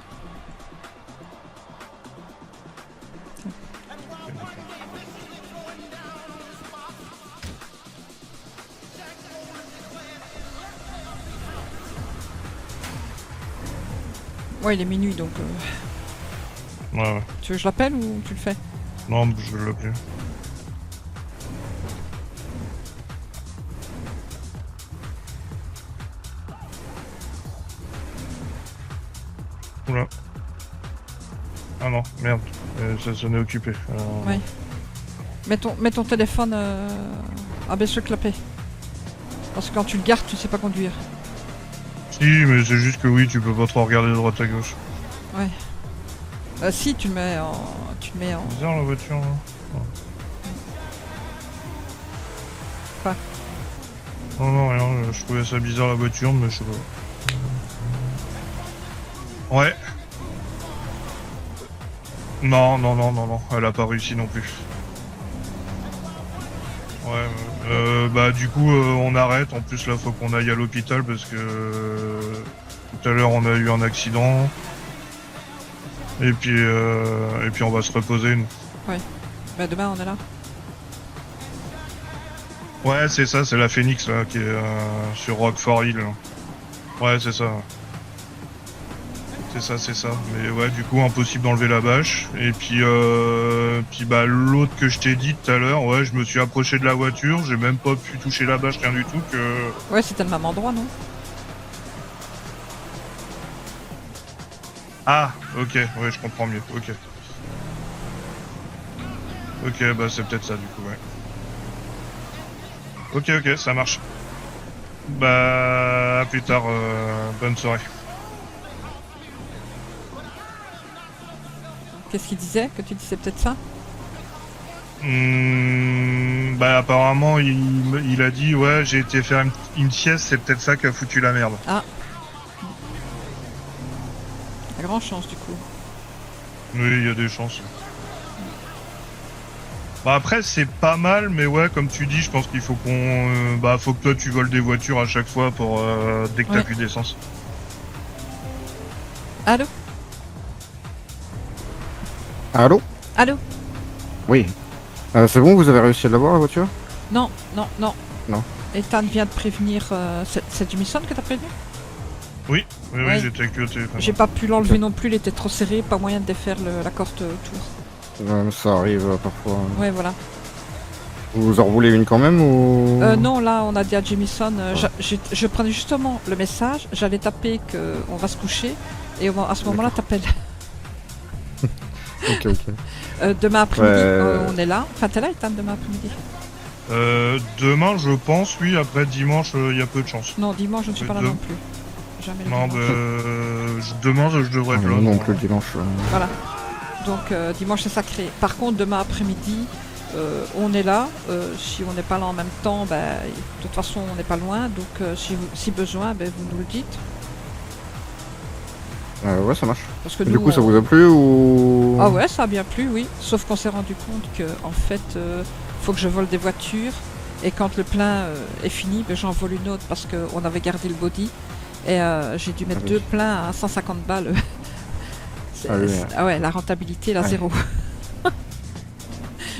Ouais, il est minuit donc. Ouais. Tu veux que je l'appelle ou tu le fais? Non, je vais l'appeler. Oula. Ah non, merde. Ça sonnait occupé. Ouais. Mets ton téléphone à baisse le clapet. Parce que quand tu le gardes, tu sais pas conduire. Si, mais c'est juste que oui, tu peux pas trop regarder de droite à gauche. Ouais. Si, tu le mets en... Bizarre la voiture, là. Quoi? Non, rien, je trouvais ça bizarre la voiture, mais je sais pas. Ouais. Non, elle a pas réussi non plus. Ouais, bah du coup on arrête, en plus là faut qu'on aille à l'hôpital parce que tout à l'heure on a eu un accident. Et puis on va se reposer nous. Ouais. Bah demain on est là. Ouais c'est ça, c'est la Phoenix là qui est sur Rockford Hill. Ouais c'est ça. C'est ça. Mais ouais du coup impossible d'enlever la bâche. Et puis bah l'autre que je t'ai dit tout à l'heure, ouais je me suis approché de la voiture, j'ai même pas pu toucher la bâche, rien du tout que. Ouais c'était le même endroit non? Ah, ok, ouais, je comprends mieux, ok. Ok, bah c'est peut-être ça du coup, ouais. Ok, ça marche. Bah, à plus tard, bonne soirée. Qu'est-ce qu'il disait? Que tu disais peut-être ça? Bah apparemment, il a dit, ouais, j'ai été faire une sieste, c'est peut-être ça qui a foutu la merde. Ah. Il y a grande chance du coup. Oui, il y a des chances. Bah après c'est pas mal, mais ouais comme tu dis, je pense qu'il faut qu'on, faut que toi tu voles des voitures à chaque fois pour dès que t'as plus d'essence. Allô? Allô? Allô? Oui. C'est bon, vous avez réussi à l'avoir la voiture? Non. Non. Ethan vient de prévenir. C'est Jimison que t'as prévenu? Oui, Ouais. j'étais avec lui au téléphone. J'ai pas pu l'enlever non plus, il était trop serré, pas moyen de défaire la corde autour. Ça arrive parfois. Ouais voilà. Vous en roulez une quand même ou? Non, là on a dit à Jimison, je prenais justement le message, j'allais taper qu'on va se coucher, et à ce moment-là t'appelles. Ok. Demain après-midi, on est là. Enfin t'es là Ethan demain après-midi? Demain je pense, oui, après dimanche il y a peu de chance. Non, dimanche je ne suis pas là non plus. Jamais le Non, dimanche. demain je devrais être là. Non, que le dimanche. Voilà. Donc dimanche c'est sacré. Par contre demain après-midi, on est là. Si on n'est pas là en même temps, de toute façon on n'est pas loin. Donc si besoin, vous nous le dites. Ouais, ça marche. Parce que du nous, coup, ça vous a plu ou? Ah ouais, ça a bien plu, oui. Sauf qu'on s'est rendu compte que en fait, faut que je vole des voitures. Et quand le plein est fini, j'en vole une autre parce qu'on avait gardé le body. Et j'ai dû mettre deux pleins à 150 balles. Ah ouais, la rentabilité, la zéro.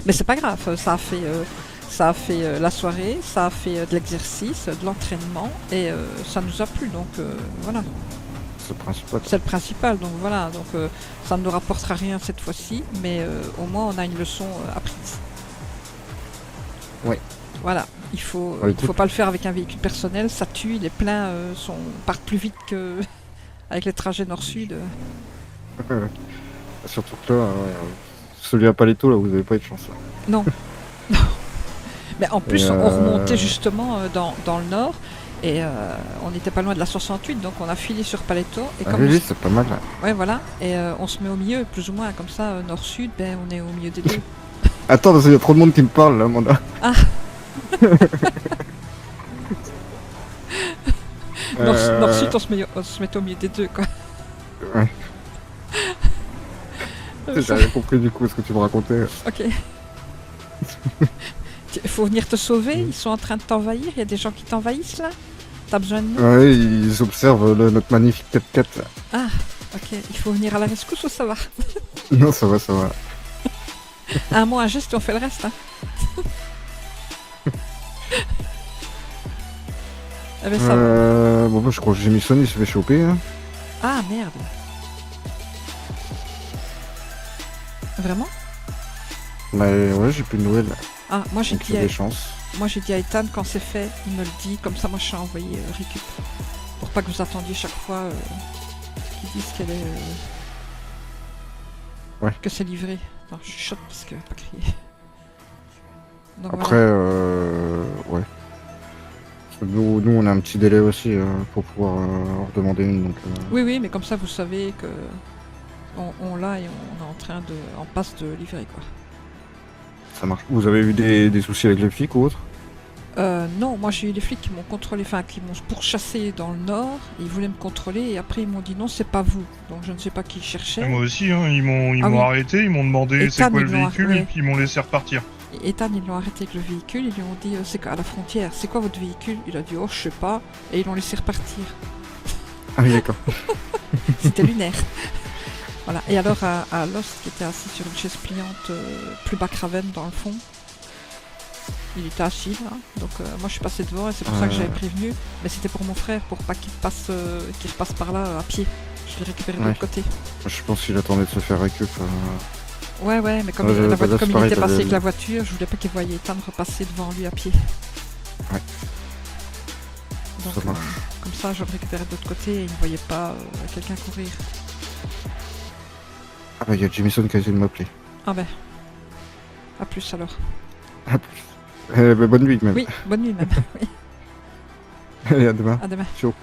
Mais c'est pas grave, ça a fait la soirée, ça a fait de l'exercice, de l'entraînement, et ça nous a plu, donc voilà. C'est le principal. C'est le principal, donc voilà, donc ça ne nous rapportera rien cette fois-ci, mais au moins on a une leçon apprise. Ouais. Voilà, il faut pas le faire avec un véhicule personnel, ça tue, les pleins partent plus vite que avec les trajets nord-sud. Surtout que là, celui à Paletto, là, vous avez pas eu de chance. Là. Non. Mais en plus, Et, on remontait justement dans le nord et on n'était pas loin de la 68, donc on a filé sur Paletto. Et Ah comme oui, on oui, s- c'est pas mal. Là. Ouais, voilà. Et on se met au milieu, plus ou moins comme ça, nord-sud, ben on est au milieu des deux. Attends, parce qu'il y a trop de monde qui me parle, là, Amanda. Ah. Nord-sud, on se met au milieu des deux, quoi. Ouais. J'ai rien compris du coup ce que tu me racontais. Ok. Il faut venir te sauver, ils sont en train de t'envahir, il y a des gens qui t'envahissent là. T'as besoin de nous? Ouais, ils observent notre magnifique 4x4. Ah, ok, il faut venir à la rescousse ou ça va? Non, ça va, ça va. Un mot, un geste et on fait le reste. Hein. Eh ben, ça va. Bon, bah, je crois que Jamison il se fait choper. Hein. Ah merde. Vraiment? Mais ouais, j'ai plus de nouvelles. Ah, moi j'ai Donc il dit, y a des chances. à Ethan quand c'est fait, il me le dit, comme ça moi je suis envoyé récup. Pour pas que vous attendiez chaque fois qu'ils disent qu'elle est. Ouais. Que c'est livré. Non, je chuchote parce que pas crier. Donc, Après, ouais. Nous, on a un petit délai aussi pour pouvoir en redemander une. Donc, oui, oui, mais comme ça vous savez que on l'a et on est en train de. En passe de livrer quoi. ça marche. Vous avez eu des soucis avec les flics ou autre? Non, moi j'ai eu des flics qui m'ont contrôlé, enfin qui m'ont pourchassé dans le nord, ils voulaient me contrôler et après ils m'ont dit non c'est pas vous, donc je ne sais pas qui ils cherchaient. Et moi aussi, hein, ils m'ont Ah oui. arrêté, ils m'ont demandé Et c'est Tam, quoi le ils l'ont véhicule arrêté. et puis ils m'ont laissé repartir. Et Ethan ils l'ont arrêté avec le véhicule, ils lui ont dit c'est à la frontière, c'est quoi votre véhicule? Il a dit oh je sais pas, et ils l'ont laissé repartir. Ah oui, d'accord. C'était lunaire. Voilà, et alors à Lost qui était assis sur une chaise pliante plus bas que Raven dans le fond. Il était assis là, donc moi je suis passé devant et c'est pour ça que j'avais prévenu, mais c'était pour mon frère, pour pas qu'il repasse par là à pied. Je l'ai récupéré de l'autre côté. Je pense qu'il attendait de se faire récup. Ouais, mais comme, comme il était passé avec la voiture, je voulais pas qu'il voyait Ethan repasser devant lui à pied. Ouais. Donc, Ça marche. comme ça, je le récupérais de l'autre côté et il ne voyait pas quelqu'un courir. Ah bah il y a Jamison qui a essayé de m'appeler. Ah ben, à plus alors. À plus. Bah, bonne nuit même. Oui, bonne nuit même. Oui. Allez, à demain. À demain. Ciao.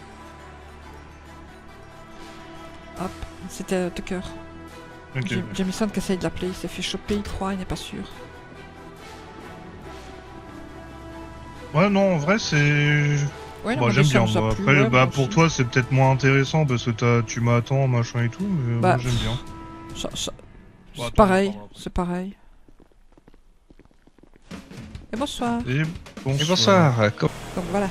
Hop, c'était Tucker. Ok. Jamison qui essaye de l'appeler, il s'est fait choper, il croit, il n'est pas sûr. Ouais, non, en vrai, c'est. Ouais, Bah, non, j'aime mais ça bien. nous a Moi. plu, Après, ouais, moi pour aussi. toi, c'est peut-être moins intéressant parce que tu m'attends, machin et tout, mais Bah, moi, j'aime bien. Ça, Bon, c'est attends, pareil, attends, c'est pareil. Et bonsoir. Et bonsoir. Et bonsoir. Donc voilà.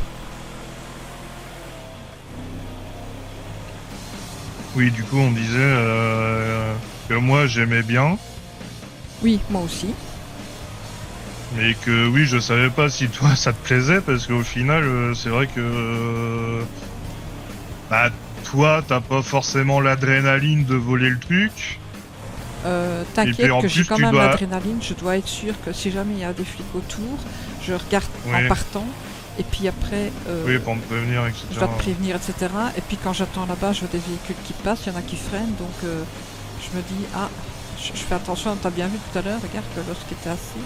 Oui, du coup, on disait que moi, j'aimais bien, Oui, moi aussi. mais que oui, je savais pas si toi, ça te plaisait parce qu'au final, c'est vrai que. Bah, toi, t'as pas forcément l'adrénaline de voler le truc. Et puis, T'inquiète en que j'ai plus, quand tu même dois- l'adrénaline, je dois être sûr que si jamais il y a des flics autour, je regarde Ouais. en partant, et puis après, Oui, pour me prévenir, etc. je dois te prévenir, etc. Et puis quand j'attends là-bas, je vois des véhicules qui passent, il y en a qui freinent, donc je me dis, ah, je fais attention, t'as bien vu tout à l'heure, regarde que lorsqu'il était assis,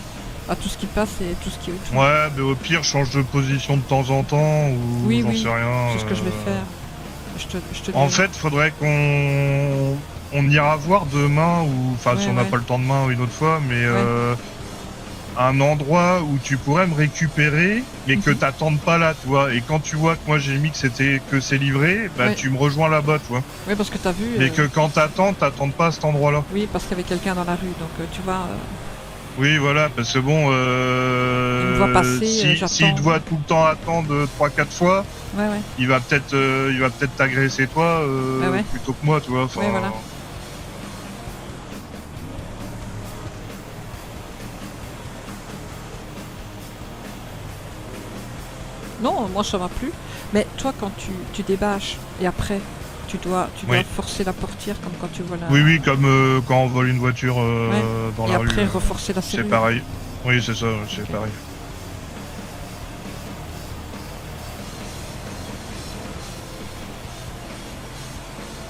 à tout ce qui passe et tout ce qui est autour. Ouais, mais au pire, change de position de temps en temps, ou Oui, j'en oui, sais rien. c'est ce que je vais faire. Je te En dirai. fait, faudrait on ira voir demain, ou enfin si Ouais, on n'a ouais. pas le temps demain ou une autre fois, mais un endroit où tu pourrais me récupérer, mais que Mhm. t'attendes pas là, tu vois. Et quand tu vois que moi j'ai mis que c'est livré, bah Ouais. tu me rejoins là-bas, tu vois. Oui, parce que t'as vu. Mais que quand t'attendes pas à cet endroit-là. Oui, parce qu'il y avait quelqu'un dans la rue, donc tu vois. Oui, voilà, parce que bon, Il me voit passer, j'attends. s'il te voit tout le temps attendre 3-4 fois, Ouais. il va peut-être t'agresser toi Ouais. plutôt que moi, tu vois. Enfin, Ouais, voilà. Non, moi ça m'a plu. Mais toi, quand tu débâches et après, tu dois Oui. forcer la portière comme quand tu vois la. Oui, comme quand on vole une voiture dans Et la après, rue. reforcer la serrure. C'est pareil. Oui, c'est ça, c'est Ok. pareil.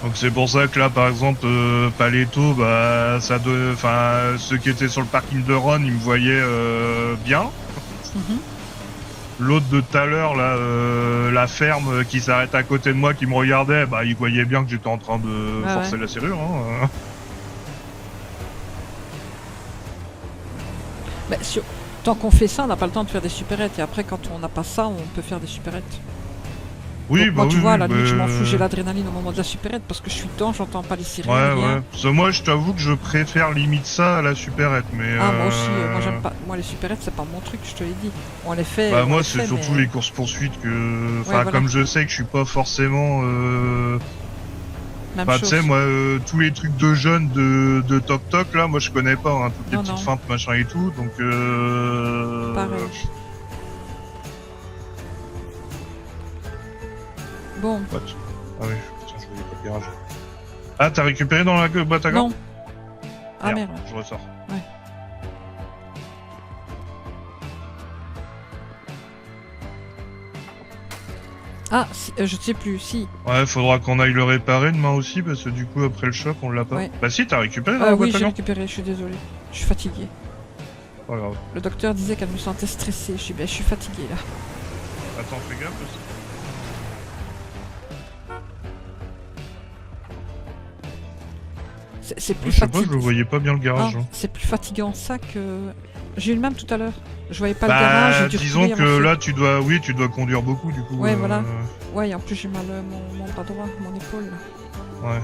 Donc c'est pour ça que là, par exemple, Paletto, bah, ceux qui étaient sur le parking de Ron, ils me voyaient bien. Mhm. L'autre de tout à l'heure, là, la ferme qui s'arrête à côté de moi, qui me regardait, bah, il voyait bien que j'étais en train de Ah forcer ouais. la serrure. Hein. Mais tant qu'on fait ça, on n'a pas le temps de faire des supérettes. Et après, quand on n'a pas ça, on peut faire des supérettes. Oui, Donc, bah moi, tu oui, vois, oui, à la limite, je m'en bah, fous, j'ai l'adrénaline au moment de la supérette parce que je suis dedans, j'entends pas les sirènes. Ouais, rien. ouais. Parce que moi, je t'avoue que je préfère limite ça à la supérette, mais. Ah, moi aussi, moi j'aime pas. Moi, les supérettes, c'est pas mon truc, je te l'ai dit. On les fait. Bah on moi les c'est fait, surtout mais- les courses poursuites que, enfin voilà. comme je sais que je suis pas forcément, Même bah tu chose. sais moi tous les trucs de jeunes de Toc Toc là, moi je connais pas, hein, toutes les Non, petites non. feintes machin et tout, donc Pareil. Bon, What Ah oui, putain, je voyais pas le garage. Ah t'as récupéré dans la boîte à gants? non. Ah merde. Je ressors. Ouais. Ah, je sais plus, si. Ouais, faudra qu'on aille le réparer demain aussi parce que du coup après le choc on l'a pas. Ouais. Bah si t'as récupéré dans Ah la oui, boîte à j'ai gants. récupéré, je suis désolée. Je suis fatiguée. Pas grave. Le docteur disait qu'elle me sentait stressée. Je suis fatiguée là. Attends, fais gaffe aussi. C'est plus Je sais pas, je fatigant. voyais pas bien le garage. Ah, hein. c'est plus fatigant ça que. J'ai eu le même tout à l'heure. Je voyais pas le garage, j'ai Bah, dû disons recourir, que en fait. là, tu dois conduire beaucoup, du coup. Ouais, voilà. Ouais, et en plus j'ai mal mon bras droit, mon épaule. Là. Ouais.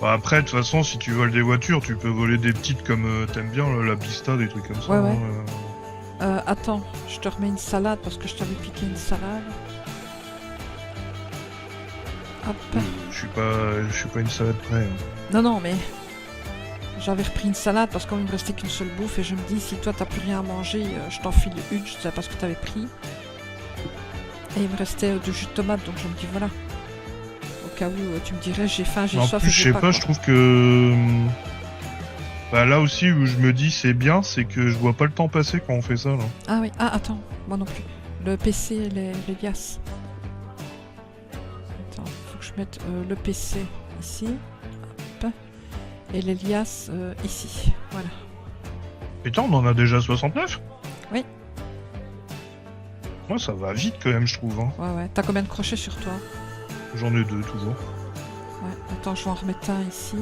Bah après, de toute façon, si tu voles des voitures, tu peux voler des petites comme t'aimes bien, là, la Bista, des trucs comme ça. Ouais, ouais. hein, Attends, je te remets une salade parce que je t'avais piqué une salade. Hop. Je suis pas une salade près. hein. Non, non, mais j'avais repris une salade parce qu'il me restait qu'une seule bouffe et je me dis si toi t'as plus rien à manger, je t'enfile une, je sais pas ce que t'avais pris. Et il me restait du jus de tomate, donc je me dis voilà. Au cas où tu me dirais j'ai faim, j'ai En soif plus, et je j'ai sais pas. pas, je trouve que. Bah là aussi où je me dis c'est bien, c'est que je vois pas le temps passer quand on fait ça là. Ah oui, ah attends, moi non plus. Le PC et les liasses. Attends, faut que je mette le PC ici. Hop. Et les liasses ici. Voilà. Putain, on en a déjà 69 Oui. Moi ça va vite quand même, je trouve. Hein. Ouais, ouais. T'as combien de crochets sur toi? J'en ai deux toujours. Ouais, attends, je vais en remettre un ici.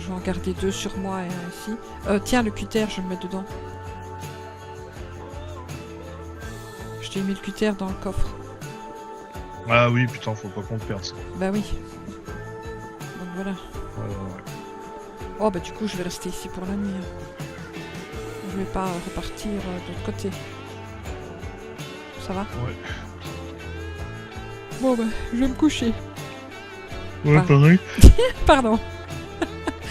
Je vais en garder deux sur moi et un ici. Tiens, le cutter, je vais le mettre dedans. Je t'ai mis le cutter dans le coffre. Ah oui, putain, faut pas qu'on le perde ça. Bah oui. Donc voilà. Ouais. Oh bah du coup, je vais rester ici pour la nuit. hein. Je vais pas repartir de l'autre côté. Ça va? Ouais. Bon bah, je vais me coucher. Ouais, Ah. pareil. Pardon.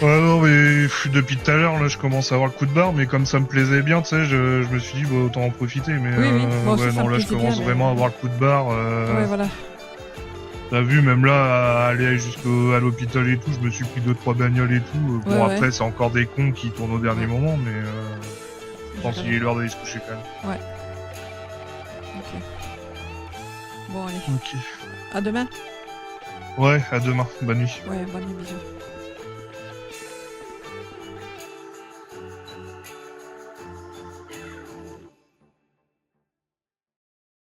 Ouais, non, mais depuis tout à l'heure, là, je commence à avoir le coup de barre, mais comme ça me plaisait bien, tu sais, je me suis dit, bah, autant en profiter, mais Oui, oui, moi aussi, ouais, ça non, me là, je plaisait commence bien, vraiment mais- à avoir le coup de barre. Ouais, voilà. T'as vu, même là, à aller à l'hôpital et tout, je me suis pris 2-3 bagnoles et tout. Bon, Ouais, après, ouais. c'est encore des cons qui tournent au dernier Ouais. moment, mais je pense qu'il est l'heure d'aller se coucher quand même. Ok. Bon, allez. Ok. À demain. Ouais, à demain. Bonne nuit. Ouais, bonne nuit, bisous.